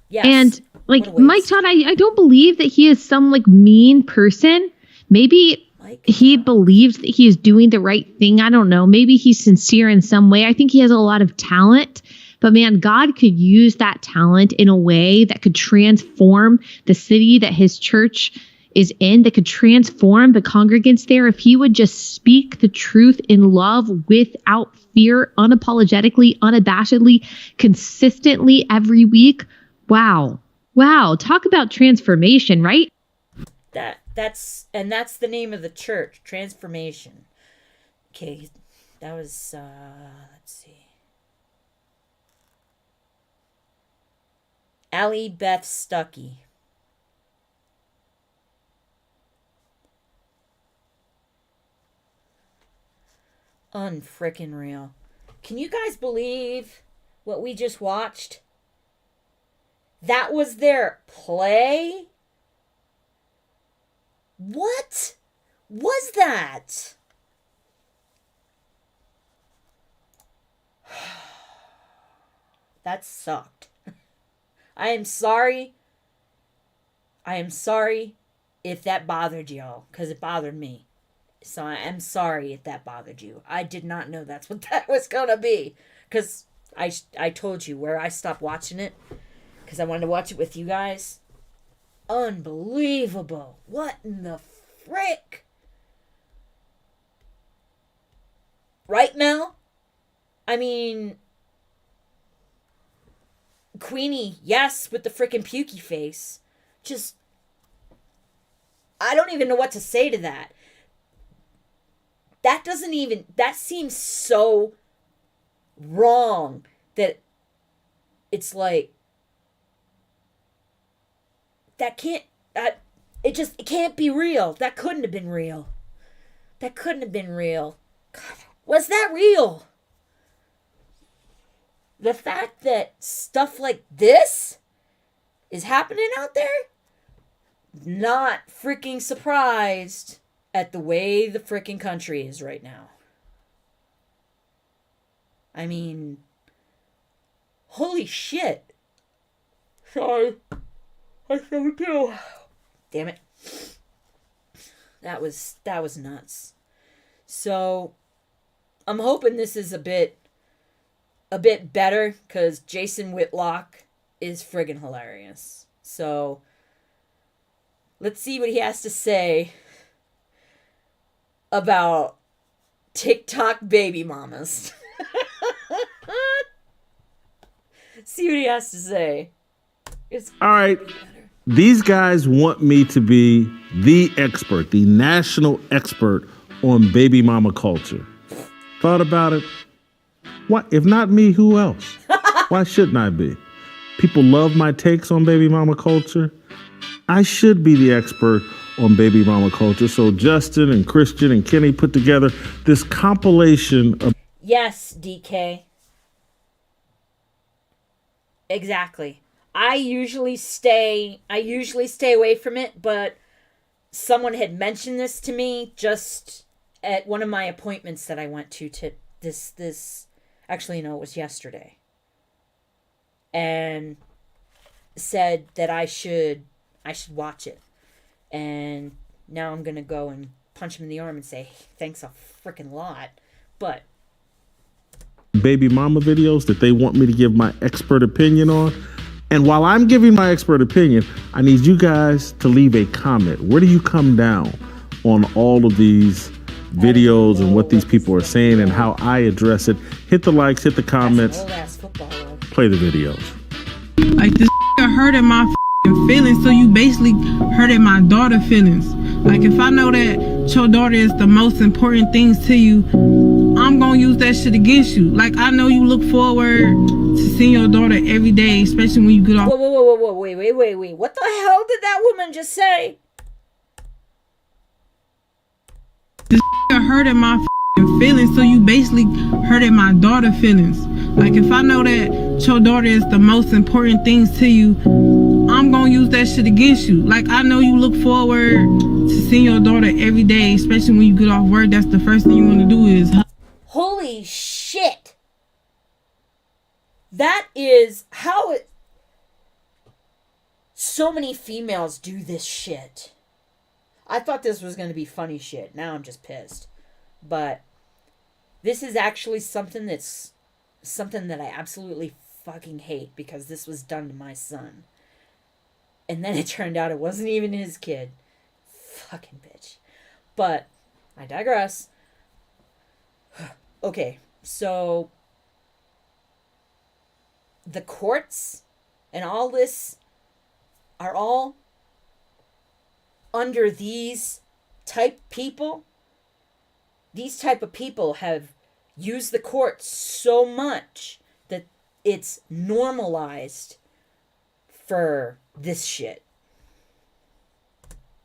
Yes. And like Mike Todd, I don't believe that he is some like mean person. Maybe he believes that he is doing the right thing. I don't know. Maybe he's sincere in some way. I think he has a lot of talent. But man, God could use that talent in a way that could transform the city that his church is in, that could transform the congregants there if he would just speak the truth in love without fear, unapologetically, unabashedly, consistently every week. Wow. Wow. Talk about transformation, right? That's the name of the church, Transformation. Okay, that was let's see. Allie Beth Stuckey. Unfrickin' real. Can you guys believe what we just watched? That was their play? What was that? That sucked. I am sorry. I am sorry if that bothered y'all, because it bothered me. So I am sorry if that bothered you. I did not know that's what that was going to be. Because I told you where I stopped watching it. Because I wanted to watch it with you guys. Unbelievable. What in the frick? Right, Mel? I mean, Queenie, yes, with the frickin' pukey face. Just, I don't even know what to say to that. That seems so wrong that it's like, it can't be real. That couldn't have been real. That couldn't have been real. God, was that real? The fact that stuff like this is happening out there? Not freaking surprised at the way the freaking country is right now. I mean, holy shit. Sorry. I so do. Damn it. That was nuts. So, I'm hoping this is a bit better, because Jason Whitlock is friggin' hilarious. So, let's see what he has to say about TikTok baby mamas. See what he has to say. All right. These guys want me to be the expert, the national expert on baby mama culture. Thought about it? What? If not me, who else? Why shouldn't I be? People love my takes on baby mama culture. I should be the expert on baby mama culture. So Justin and Christian and Kenny put together this compilation of... Yes, DK. Exactly. I usually stay away from it, but someone had mentioned this to me just at one of my appointments that I went to this actually, no, it was yesterday. And said that I should watch it. And now I'm going to go and punch him in the arm and say, thanks a freaking lot. But baby mama videos that they want me to give my expert opinion on. And while I'm giving my expert opinion, I need you guys to leave a comment. Where do you come down on all of these videos and what these people are saying and how I address it? Hit the likes, hit the comments, play the videos. Like, this hurting my feelings, so you basically hurting my daughter's feelings. Like, if I know that your daughter is the most important things to you, I'm gonna use that shit against you. Like, I know you look forward to seeing your daughter every day, especially when you get off. Whoa, wait. What the hell did that woman just say? This hurting my feelings, so you basically hurting my daughter's feelings. Like, if I know that your daughter is the most important things to you, I'm gonna use that shit against you. Like, I know you look forward to seeing your daughter every day, especially when you get off work. That's the first thing you want to do is... Holy shit. That is how so many females do this shit. I thought this was going to be funny shit. Now I'm just pissed. But this is actually something that I absolutely fucking hate because this was done to my son. And then it turned out it wasn't even his kid. Fucking bitch. But I digress. Okay, so the courts and all this are all under these type people. These type of people have used the courts so much that it's normalized for this shit.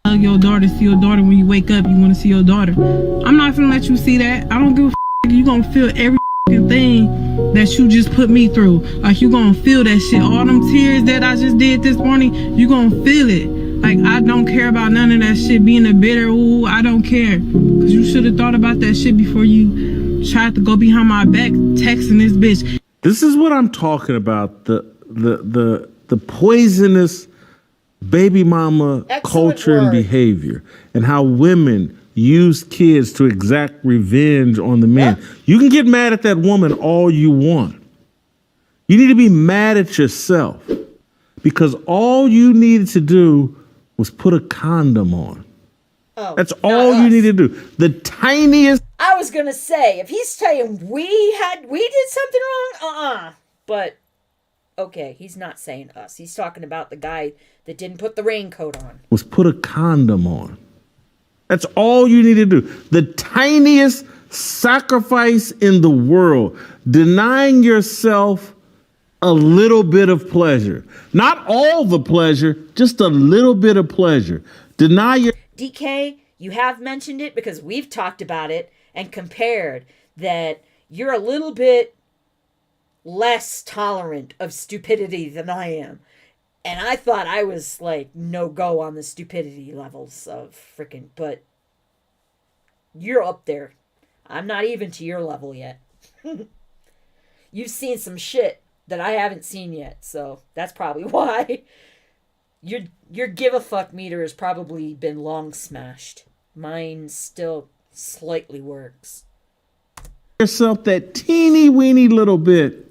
Hug your daughter, see your daughter when you wake up, you want to see your daughter. I'm not finna let you see that. I don't give a you gonna feel every thing that you just put me through. Like, you gonna feel that shit. All them tears that I just did this morning, you gonna feel it. Like, I don't care about none of that shit being a bitter. Ooh, I don't care. Because you should have thought about that shit before you tried to go behind my back texting this bitch. This is what I'm talking about. The poisonous baby mama culture and behavior, and how women use kids to exact revenge on the man. Yep. You can get mad at that woman all you want. You need to be mad at yourself because all you needed to do was put a condom on. Oh, that's all you need to do. The tiniest. I was gonna say, if he's saying we did something wrong, but okay, he's not saying us. He's talking about the guy that didn't put the raincoat on. Was put a condom on. That's all you need to do. The tiniest sacrifice in the world, denying yourself a little bit of pleasure. Not all the pleasure, just a little bit of pleasure. Deny your... DK, you have mentioned it because we've talked about it and compared that you're a little bit less tolerant of stupidity than I am. And I thought I was like no go on the stupidity levels of freaking, but you're up there. I'm not even to your level yet. You've seen some shit that I haven't seen yet, so that's probably why. Your give a fuck meter has probably been long smashed. Mine still slightly works. Yourself that teeny weeny little bit,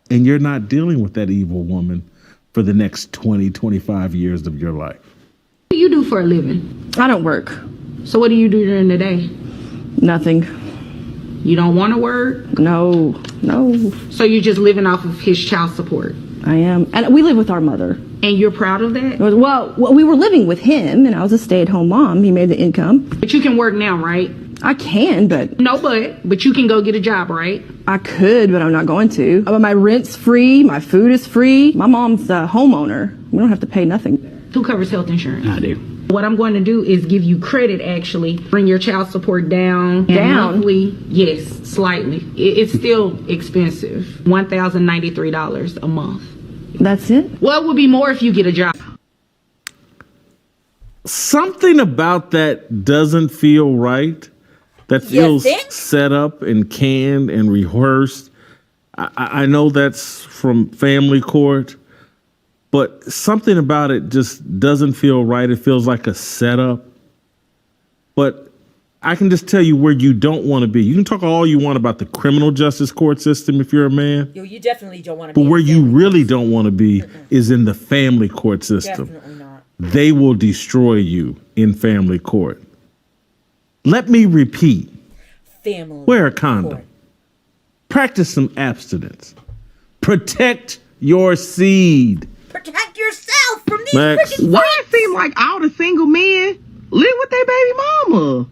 and you're not dealing with that evil woman for the next 20, 25 years of your life. What do you do for a living? I don't work. So what do you do during the day? Nothing. You don't want to work? No. So you're just living off of his child support? I am. And we live with our mother. And you're proud of that? Well, we were living with him, and I was a stay-at-home mom. He made the income. But you can work now, right? I can, but... No, but you can go get a job, right? I could, but I'm not going to. My rent's free. My food is free. My mom's a homeowner. We don't have to pay nothing. Who covers health insurance? I do. What I'm going to do is give you credit, actually. Bring your child support down. Down? Monthly, yes, slightly. It's still expensive. $1,093 a month. That's it? Well, it would be more if you get a job. Something about that doesn't feel right. That feels set up and canned and rehearsed. I know that's from family court, but something about it just doesn't feel right. It feels like a setup. But I can just tell you where you don't want to be. You can talk all you want about the criminal justice court system if you're a man. You definitely don't want to be. But where you really don't want to be is in the family court system. Definitely not. They will destroy you in family court. Let me repeat. Family. Wear a condom. Court. Practice some abstinence. Protect your seed. Protect yourself from these freaking Why it seem like all the single men live with their baby mama?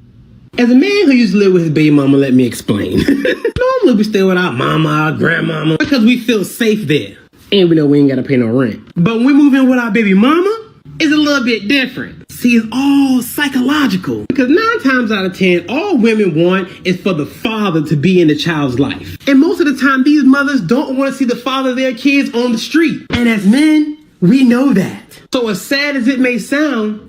As a man who used to live with his baby mama, let me explain. Normally we stay with our mama, our grandmama, because we feel safe there. And we know we ain't gotta pay no rent. But when we move in with our baby mama, it's a little bit different. See, it's all psychological. Because 9 times out of 10, all women want is for the father to be in the child's life. And most of the time, these mothers don't want to see the father of their kids on the street. And as men, we know that. So as sad as it may sound,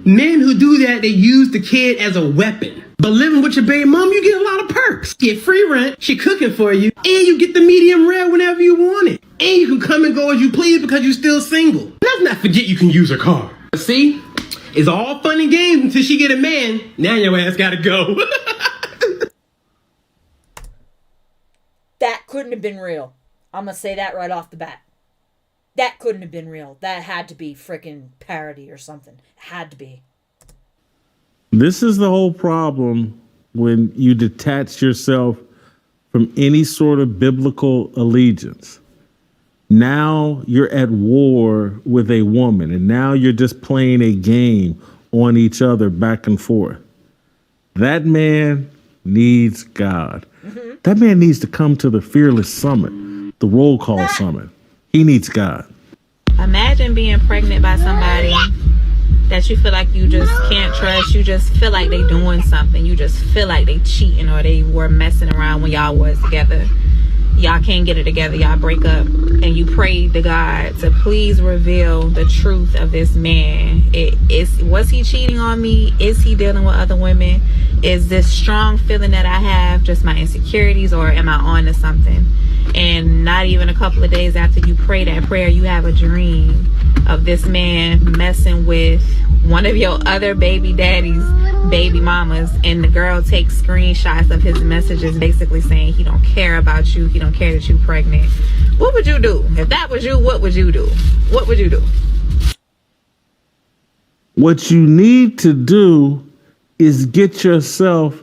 men who do that, they use the kid as a weapon. But living with your baby mom, you get a lot of perks. You get free rent, she cooking for you, and you get the medium rare whenever you want it. And you can come and go as you please because you're still single. Let's not forget you can use her car. See, It's all fun and games until she get a man. Now your ass gotta go. That couldn't have been real. I'm going to say that right off the bat. That couldn't have been real. That had to be freaking parody or something. It had to be. This is the whole problem when you detach yourself from any sort of biblical allegiance. Now you're at war with a woman, and now you're just playing a game on each other back and forth. That man needs God. Mm-hmm. That man needs to come to the Fearless Summit, the Roll Call Summit. He needs God. Imagine being pregnant by somebody that you feel like you just can't trust. You just feel like they doing something. You just feel like they cheating or they were messing around when y'all was together. Y'all can't get it together. Y'all break up. And you pray to God to please reveal the truth of this man. Was he cheating on me? Is he dealing with other women? Is this strong feeling that I have just my insecurities, or am I on to something? And not even a couple of days after you pray that prayer, you have a dream of this man messing with one of your other baby daddy's baby mamas, and the girl takes screenshots of his messages basically saying he don't care about you, he don't care that you're pregnant. What would you do? If that was you, what would you do? What would you do? What you need to do is get yourself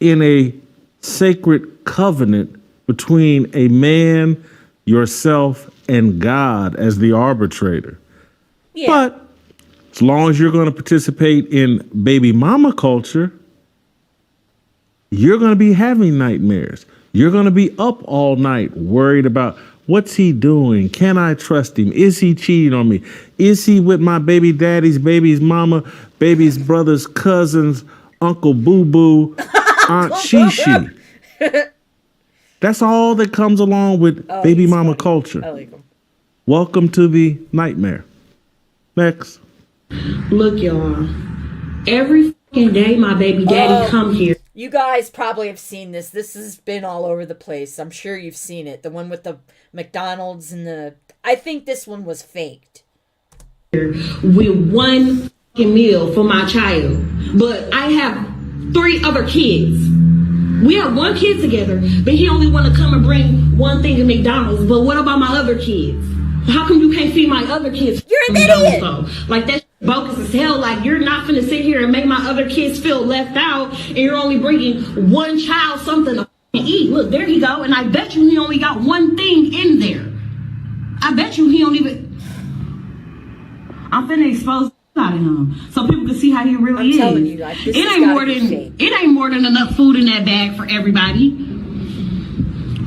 in a sacred covenant between a man, yourself, and God as the arbitrator. Yeah. But as long as you're going to participate in baby mama culture, you're going to be having nightmares. You're going to be up all night worried about, what's he doing? Can I trust him? Is he cheating on me? Is he with my baby daddy's baby's mama, baby's brother's cousins, Uncle Boo Boo, Aunt Shishi? That's all that comes along with baby mama culture. I like him. Welcome to the nightmare. Next. Look, y'all. Every fucking day my baby daddy come here. You guys probably have seen this. This has been all over the place. I'm sure you've seen it. The one with the McDonald's and the... I think this one was faked. With one fucking meal for my child. But I have 3 other kids. We have 1 kid together, but he only want to come and bring one thing to McDonald's. But what about my other kids? How come you can't feed my other kids? You're an idiot. Though? Like, that's bogus as hell. Like, you're not finna sit here and make my other kids feel left out, and you're only bringing one child something to eat. Look, there he go. And I bet you he only got one thing in there. I bet you he don't even... I'm finna expose out of him so people can see how he really is. Telling you, like, it ain't more than enough food in that bag for everybody.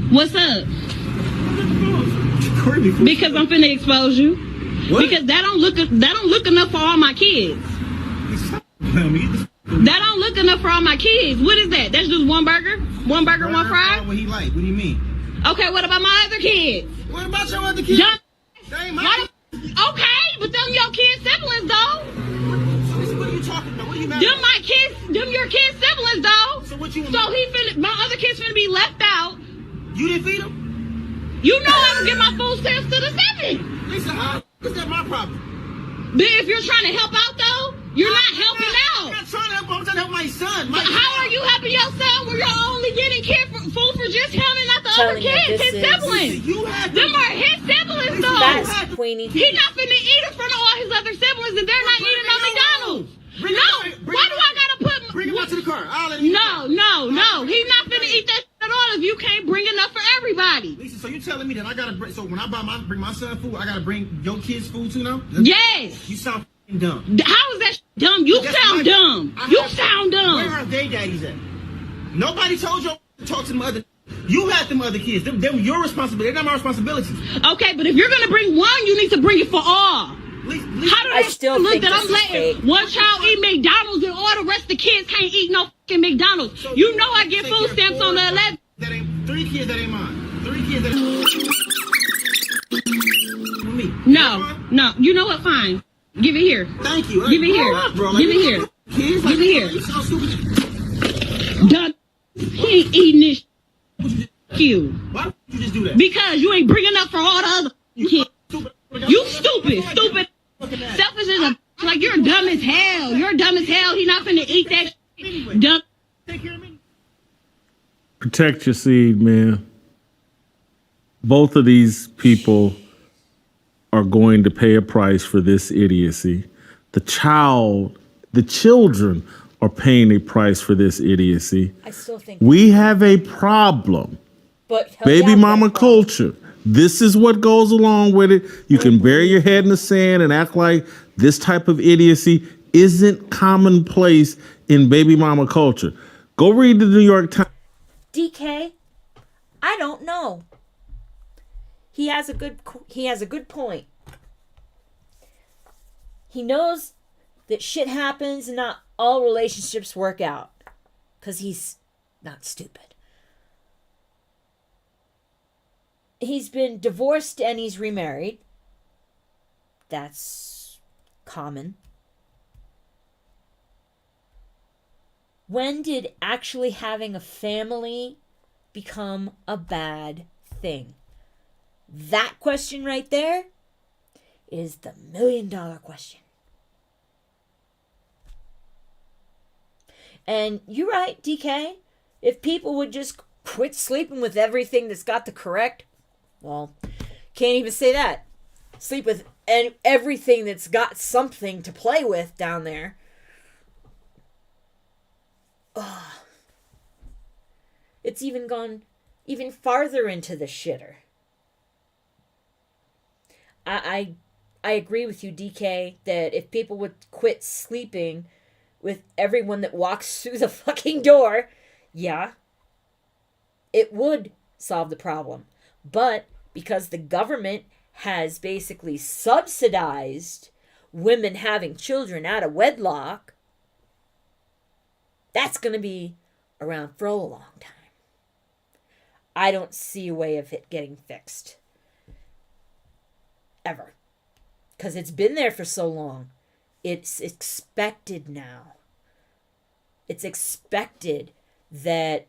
What's up? Because I'm finna expose you. What? Because that don't look enough for all my kids. That don't look enough for all my kids. What is that? That's just one burger? One burger, one fry? What he like? What do you mean? Okay, what about my other kids? What about your other kids? They ain't mine. Okay, but them your kids' siblings, though. What are you talking about? What are you mad Them my kids, them your kids' siblings, though. So what you? So my other kids finna be left out. You didn't feed them? You know I don't get my food stamps to the 7. Lisa, how is that my problem? But if you're trying to help out, though, you're not helping out. I'm not trying to help. I'm trying to help my son. How are you helping your son when you're only getting food for just him and not the other kids, his siblings? Them are his siblings, though. That's Queenie. He's not finna eat in front of all his other siblings, and they're not eating on McDonald's. Why do I gotta put... Bring him out to the car. No. He's not finna eat that at all if you can't bring enough for everybody. Lisa, so you telling me that I gotta bring... So when I bring my son food, I gotta bring your kids food too now? Yes. You sound dumb. How is that dumb? You sound dumb. You sound dumb. Where are they daddies at? Nobody told you to talk to them other... You had them other kids. They're your responsibility. They're not my responsibility. Okay, but if you're gonna bring one, you need to bring it for all. How do I still look that I'm letting one child eat McDonald's and all the rest of the kids can't eat no fucking McDonald's? So you know I get food stamps on the 11th. That ain't 3 kids that ain't mine. 3 kids that ain't me. No. You know what? Fine. Give it here. Thank you. Give it here. Give it here. Give it here. Done. He ain't eating this. You. Why would you just do that? Because you ain't bringing up for all the other kids. You stupid. Selfish as a Like, you're dumb as hell. You're dumb as hell. He not finna eat that shit. Dumb. Protect your seed, man. Both of these people are going to pay a price for this idiocy. The children are paying a price for this idiocy. I still think we have a problem. But baby mama culture. This is what goes along with it. You can bury your head in the sand and act like this type of idiocy isn't commonplace in baby mama culture. Go read the New York Times. DK, I don't know. He has a good point. He knows that shit happens and not all relationships work out. Because he's not stupid. He's been divorced and he's remarried. That's common. When did actually having a family become a bad thing? That question right there is the $1 million question. And you're right, DK. If people would just quit sleeping with everything that's got the correct, well, can't even say that. Sleep with everything that's got something to play with down there. Ugh. It's even gone even farther into the shitter. I agree with you, DK, that if people would quit sleeping with everyone that walks through the fucking door, yeah, it would solve the problem. But because the government has basically subsidized women having children out of wedlock, that's going to be around for a long time. I don't see a way of it getting fixed. Ever. Because it's been there for so long. It's expected now. It's expected that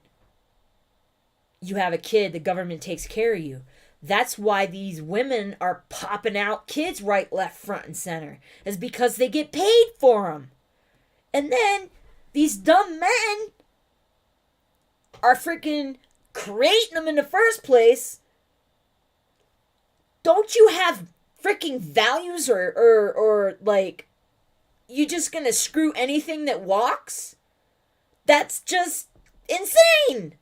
you have a kid, the government takes care of you. That's why these women are popping out kids right, left, front, and center. Is because they get paid for them. And then these dumb men are freaking creating them in the first place. Don't you have freaking values or like, you just gonna screw anything that walks? That's just insane.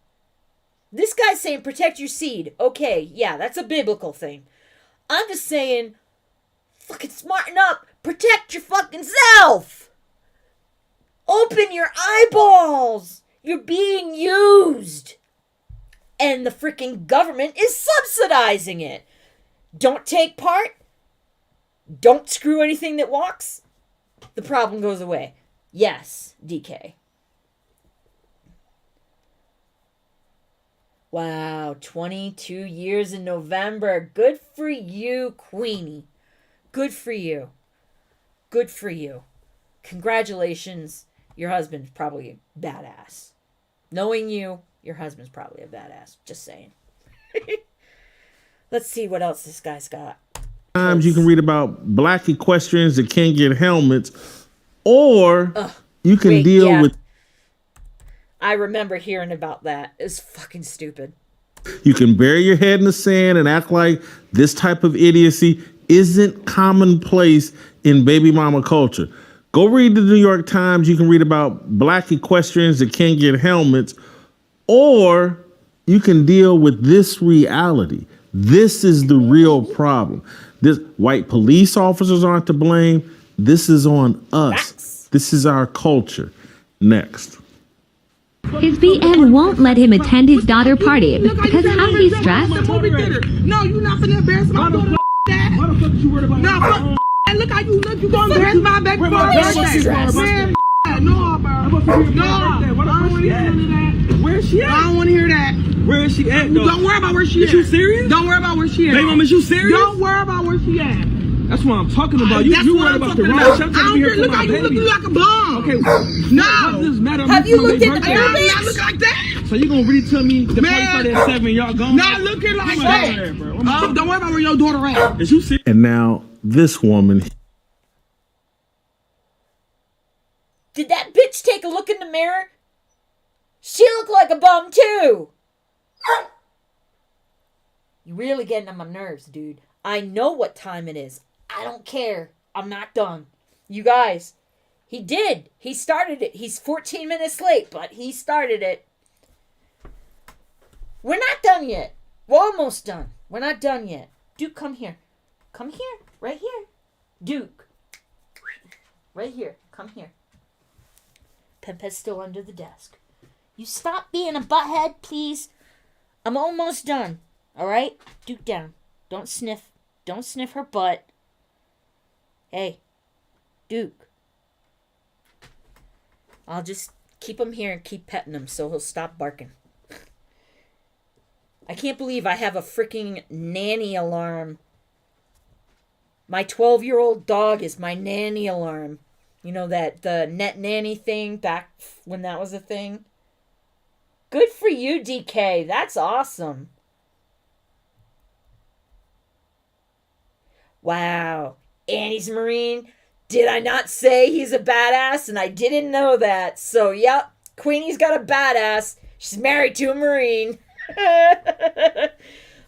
This guy's saying protect your seed. Okay, yeah, that's a biblical thing. I'm just saying, fucking smarten up. Protect your fucking self. Open your eyeballs. You're being used. And the freaking government is subsidizing it. Don't take part. Don't screw anything that walks. The problem goes away. Yes, DK. Wow, 22 years in November. Good for you, Queenie. Good for you. Good for you. Congratulations. Your husband's probably a badass. Knowing you, your husband's probably a badass. Just saying. Let's see what else this guy's got. Times you can read about black equestrians that can't get helmets, or you can deal with. I remember hearing about that. It's fucking stupid. You can bury your head in the sand and act like this type of idiocy isn't commonplace in baby mama culture. Go read the New York Times. You can read about black equestrians that can't get helmets, or you can deal with this reality. This is the real problem. This white police officers aren't to blame. This is on us. This is our culture. Next. His BN won't let him attend his daughter party because how he's stressed. No, you're not finna embarrass my daughter. Why the fuck you worried about that? And look how you look. You gonna embarrass my baby for her birthday. Man, no, bro. No, I don't want to hear that. Where is she at? I don't want to hear that. Where is she at, though? Don't worry about where she at. Is you serious? Don't worry about where she at. Baby mama, is you serious? Don't worry about where she at. That's what I'm talking about. You worried about the wrong shit. I don't care. Look how you look like a bum. Okay. No. Have you looked at the Arabics? I look like that. So you gonna really tell me the party started at 7 y'all gone? Not looking like that. Don't worry about where your daughter at. Is you serious? And now this woman. Did that bitch take a look in the mirror? She looked like a bum too. You're really getting on my nerves, dude. I know what time it is. I don't care. I'm not done. You guys, he did. He started it. He's 14 minutes late, but he started it. We're not done yet. We're almost done. We're not done yet. Duke, come here. Come here. Right here. Duke. Right here. Come here. Peppa's still under the desk. You stop being a butthead, please. I'm almost done. All right? Duke down. Don't sniff. Don't sniff her butt. Hey. Duke. I'll just keep him here and keep petting him so he'll stop barking. I can't believe I have a freaking nanny alarm. My 12-year-old dog is my nanny alarm. You know that the net nanny thing back when that was a thing? Good for you, DK. That's awesome. Wow. Annie's Marine. Did I not say he's a badass? And I didn't know that. So, yep. Queenie's got a badass. She's married to a Marine.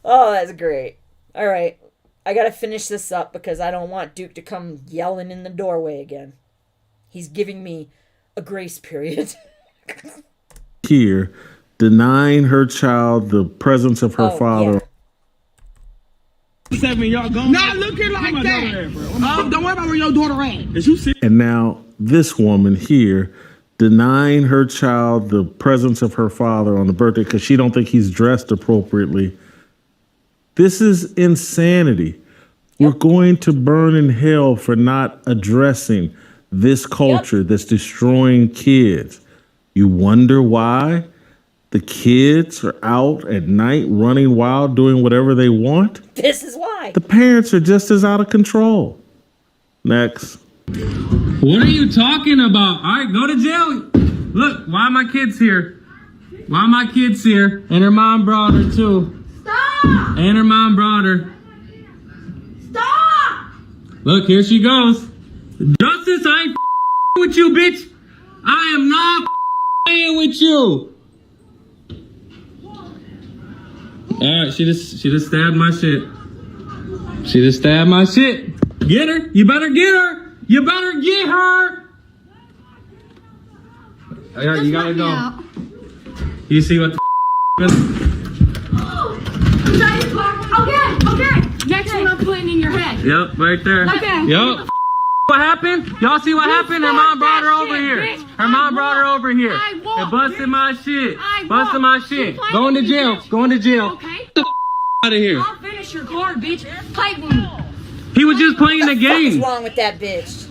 Oh, that's great. All right. I got to finish this up because I don't want Duke to come yelling in the doorway again. He's giving me a grace period. Here, denying her child the presence of her father. Yeah. 7, y'all going. Not looking like that. Don't worry about where your daughter at. Is you see? And now this woman here denying her child the presence of her father on the birthday because she don't think he's dressed appropriately. This is insanity. We're going to burn in hell for not addressing this culture that's destroying kids. You wonder why the kids are out at night running wild, doing whatever they want? This is why. The parents are just as out of control. Next. What are you talking about? All right, go to jail. Look, why are my kids here? Why are my kids here? And her mom brought her too. Stop! And her mom brought her. Stop! Look, here she goes. Justice, I ain't with you, bitch. I am not playing with you. All right, she just stabbed my shit. She just stabbed my shit. Get her. You better get her. You better get her. All right, you gotta go. You see what Okay. Next one I'm putting in your head. Yep, right there. Okay. Yep. What happened? Y'all see what happened? Her mom brought her over here. Her mom brought her over here. And busted my shit. Busted my shit. Going to jail. Going to jail. Okay. Get the out of here. I'll finish your card, bitch. Play with me. He was just playing the game. What's wrong with that bitch?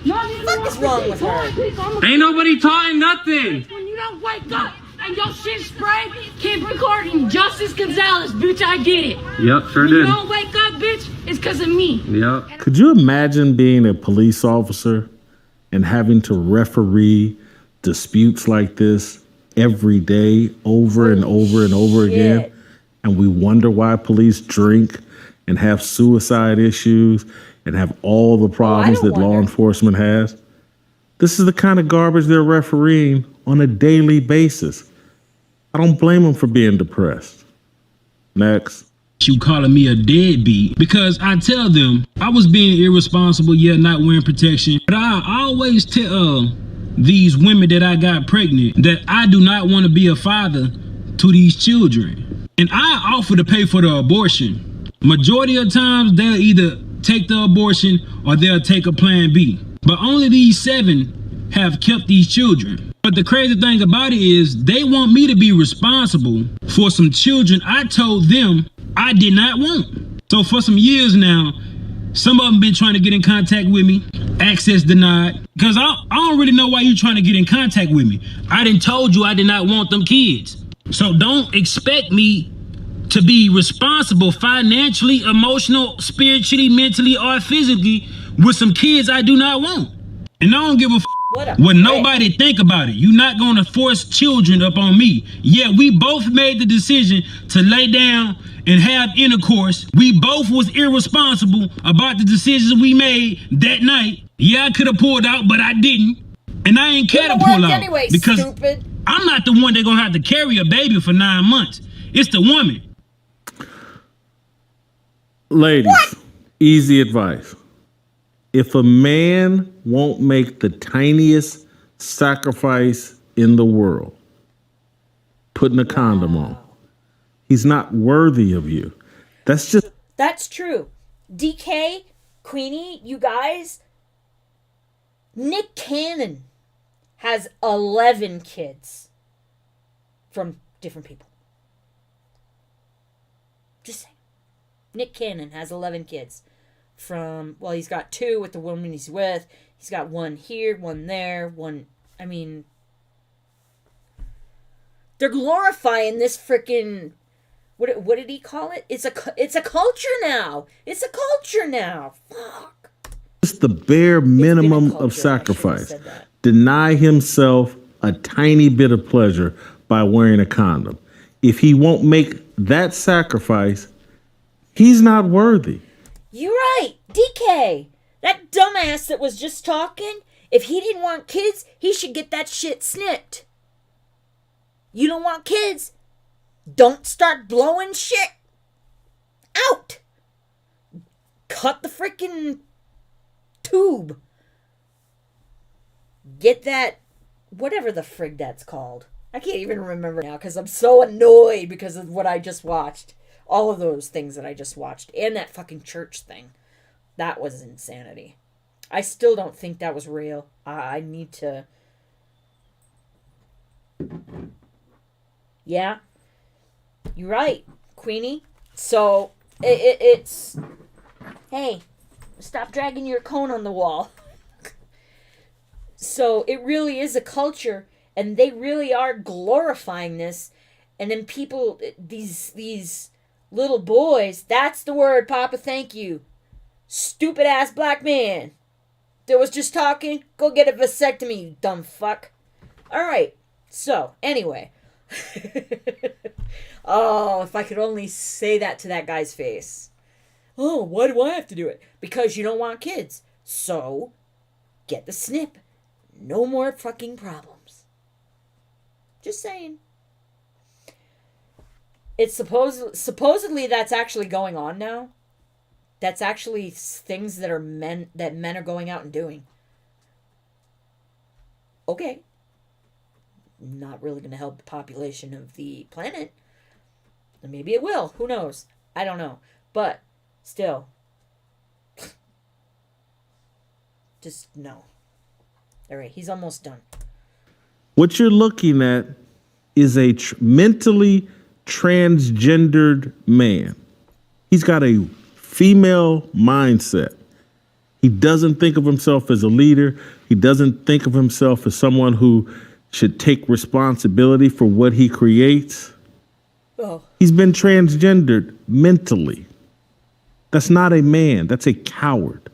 What the fuck is wrong with her? Ain't nobody taught nothing. When you don't wake up and your shit sprayed, keep recording. Justice Gonzalez, bitch, I get it. Yep, sure When did. you don't wake up, bitch, it's because of me. Yep. Could you imagine being a police officer and having to referee disputes like this every day, over and over and over again? And we wonder why police drink and have suicide issues and have all the problems that law enforcement has. This is the kind of garbage they're refereeing on a daily basis. I don't blame them for being depressed. Next. You calling me a deadbeat because I tell them I was being irresponsible, yet not wearing protection. But I always tell these women that I got pregnant that I do not want to be a father to these children. And I offer to pay for the abortion. Majority of times they'll either take the abortion or they'll take a plan B. But only these 7 have kept these children. But the crazy thing about it is they want me to be responsible for some children I told them I did not want. So for some years now, some of them been trying to get in contact with me, access denied. Because I don't really know why you're trying to get in contact with me. I done told you I did not want them kids. So don't expect me to be responsible financially, emotional, spiritually, mentally, or physically with some kids I do not want. And I don't give a what nobody think about it. You're not going to force children up on me. Yeah, we both made the decision to lay down and have intercourse. We both was irresponsible about the decisions we made that night. Yeah, I could have pulled out, but I didn't. And I ain't care to Wouldn't pull work out anyway, because stupid. I'm not the one that's gonna have to carry a baby for 9 months. It's the woman. Ladies, easy advice. If a man won't make the tiniest sacrifice in the world, putting a condom on, he's not worthy of you. That's true. DK, Queenie, you guys, Nick Cannon has 11 kids from different people. Just saying. Nick Cannon has 11 kids from, well, he's got 2 with the woman he's with. He's got 1 here, 1 there, 1, I mean, they're glorifying this freaking, what did he call it? It's a culture now. It's a culture now. Fuck. It's the bare minimum of sacrifice. Deny himself a tiny bit of pleasure by wearing a condom. If he won't make that sacrifice, he's not worthy. You're right, DK. That dumbass that was just talking, if he didn't want kids, he should get that shit snipped. You don't want kids? Don't start blowing shit out. Cut the freaking tube. Get that, whatever the frig that's called. I can't even remember now because I'm so annoyed because of what I just watched. All of those things that I just watched. And that fucking church thing. That was insanity. I still don't think that was real. I need to... Yeah. You're right, Queenie. So, it's... Hey, stop dragging your cone on the wall. So, it really is a culture, and they really are glorifying this. And then people, these little boys, that's the word, Papa, thank you. Stupid ass black man that was just talking, go get a vasectomy, you dumb fuck. Alright, so, anyway. Oh, if I could only say that to that guy's face. Oh, why do I have to do it? Because you don't want kids. So, get the snip. No more fucking problems. Just saying. It's supposedly that's actually going on now. That's actually things that men are going out and doing. Okay. Not really going to help the population of the planet. Maybe it will. Who knows? I don't know. But still. Just no. All right, he's almost done. What you're looking at is a mentally transgendered man. He's got a female mindset. He doesn't think of himself as a leader. He doesn't think of himself as someone who should take responsibility for what he creates. Oh. He's been transgendered mentally. That's not a man. That's a coward.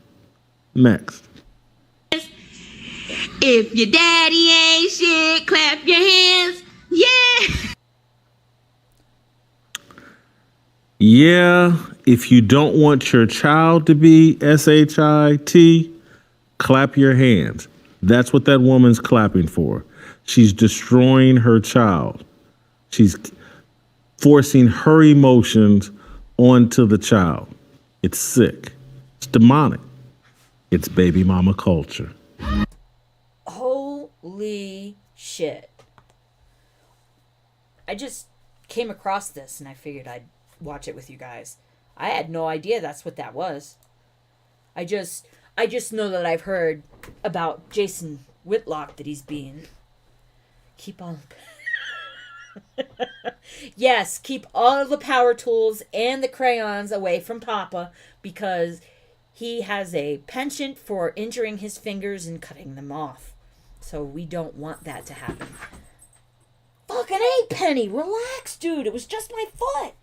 Next. If your daddy ain't shit, clap your hands. Yeah. Yeah, if you don't want your child to be SHIT, clap your hands. That's what that woman's clapping for. She's destroying her child. She's forcing her emotions onto the child. It's sick. It's demonic. It's baby mama culture. Holy shit. I just came across this and I figured I'd watch it with you guys. I had no idea that's what that was. I just know that I've heard about Jason Whitlock that he's being. Keep on. Yes, keep all the power tools and the crayons away from Papa because he has a penchant for injuring his fingers and cutting them off. So we don't want that to happen. Fucking A, Penny, relax, dude. It was just my foot.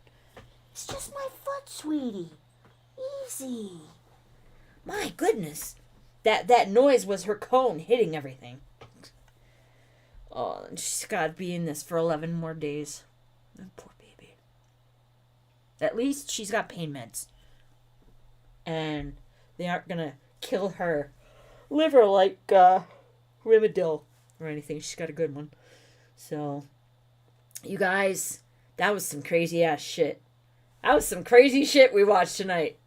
It's just my foot, sweetie. Easy. My goodness. That noise was her cone hitting everything. Oh, she's got to be in this for 11 more days. Poor baby. At least she's got pain meds. And they aren't going to kill her liver like Rimmadill or anything. She's got a good one. So, you guys, that was some crazy ass shit. That was some crazy shit we watched tonight.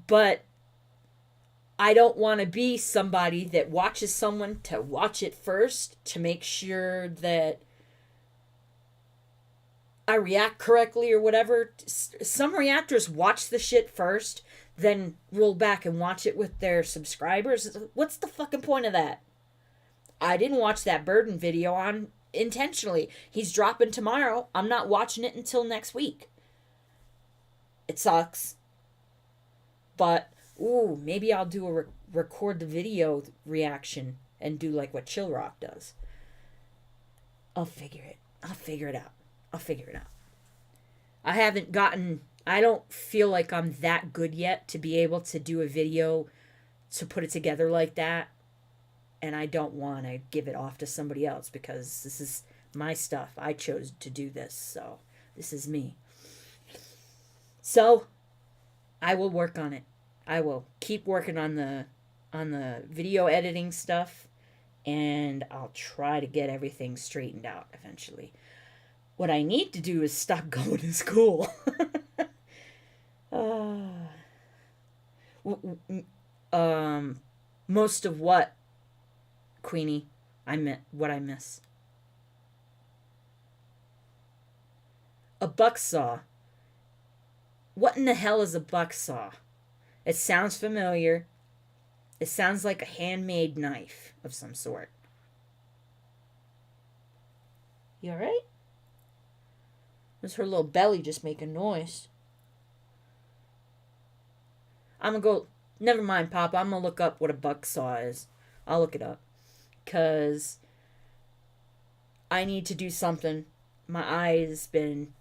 But I don't want to be somebody that watches someone to watch it first to make sure that I react correctly or whatever. Some reactors watch the shit first, then roll back and watch it with their subscribers. What's the fucking point of that? I didn't watch that Burden video on intentionally. He's dropping tomorrow. I'm not watching it until next week. It sucks. But, ooh, maybe I'll do a record the video reaction and do like what Chill Rock does. I'll figure it out. I don't feel like I'm that good yet to be able to do a video to put it together like that. And I don't want to give it off to somebody else because this is my stuff. I chose to do this, so this is me. So, I will work on it. I will keep working on the video editing stuff, and I'll try to get everything straightened out eventually. What I need to do is stop going to school. Most of what, Queenie? What I miss. A bucksaw. What in the hell is a bucksaw? It sounds familiar. It sounds like a handmade knife of some sort. You alright? Was her little belly just making noise? I'm gonna go... Never mind, Papa. I'm gonna look up what a bucksaw is. I'll look it up. Because I need to do something. My eye's been...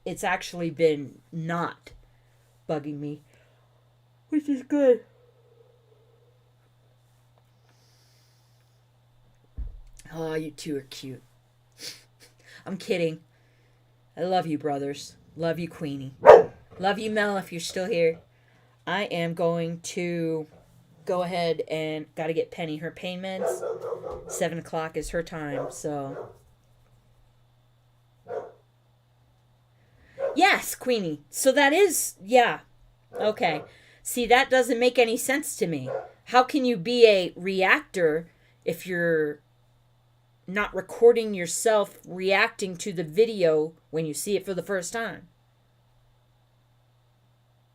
It's actually been not bugging me. Which is good. Oh, you two are cute. I'm kidding. I love you, brothers. Love you, Queenie. Love you, Mel, if you're still here. I am going to go ahead and got to get Penny her pain meds. 7 o'clock is her time, so... Yes, Queenie. So that is... Yeah. Okay. See, that doesn't make any sense to me. How can you be a reactor if you're not recording yourself reacting to the video when you see it for the first time?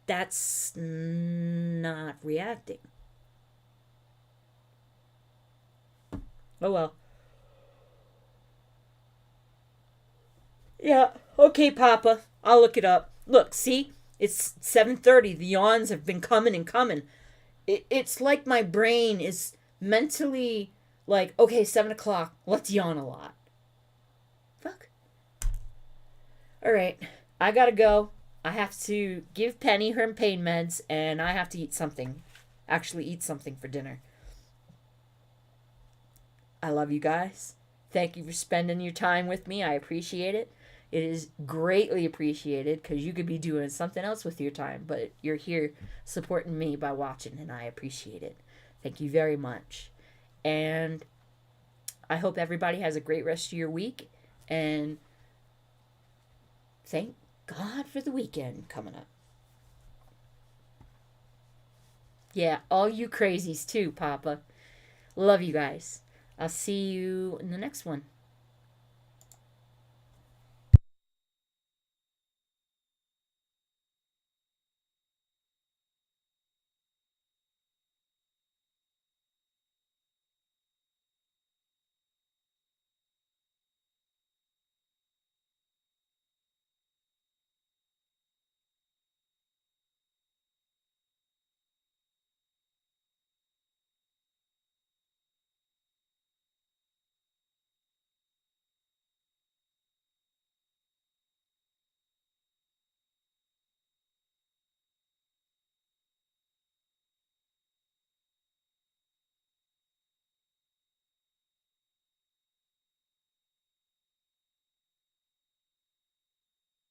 That's not reacting. Oh well. Yeah, okay, Papa. I'll look it up. Look, see? It's 7:30. The yawns have been coming and coming. It's like my brain is mentally like, okay, 7 o'clock. Let's yawn a lot. Fuck. Alright. I gotta go. I have to give Penny her pain meds, and I have to eat something. Actually eat something for dinner. I love you guys. Thank you for spending your time with me. I appreciate it. It is greatly appreciated because you could be doing something else with your time, but you're here supporting me by watching, and I appreciate it. Thank you very much. And I hope everybody has a great rest of your week, and thank God for the weekend coming up. Yeah, all you crazies too, Papa. Love you guys. I'll see you in the next one.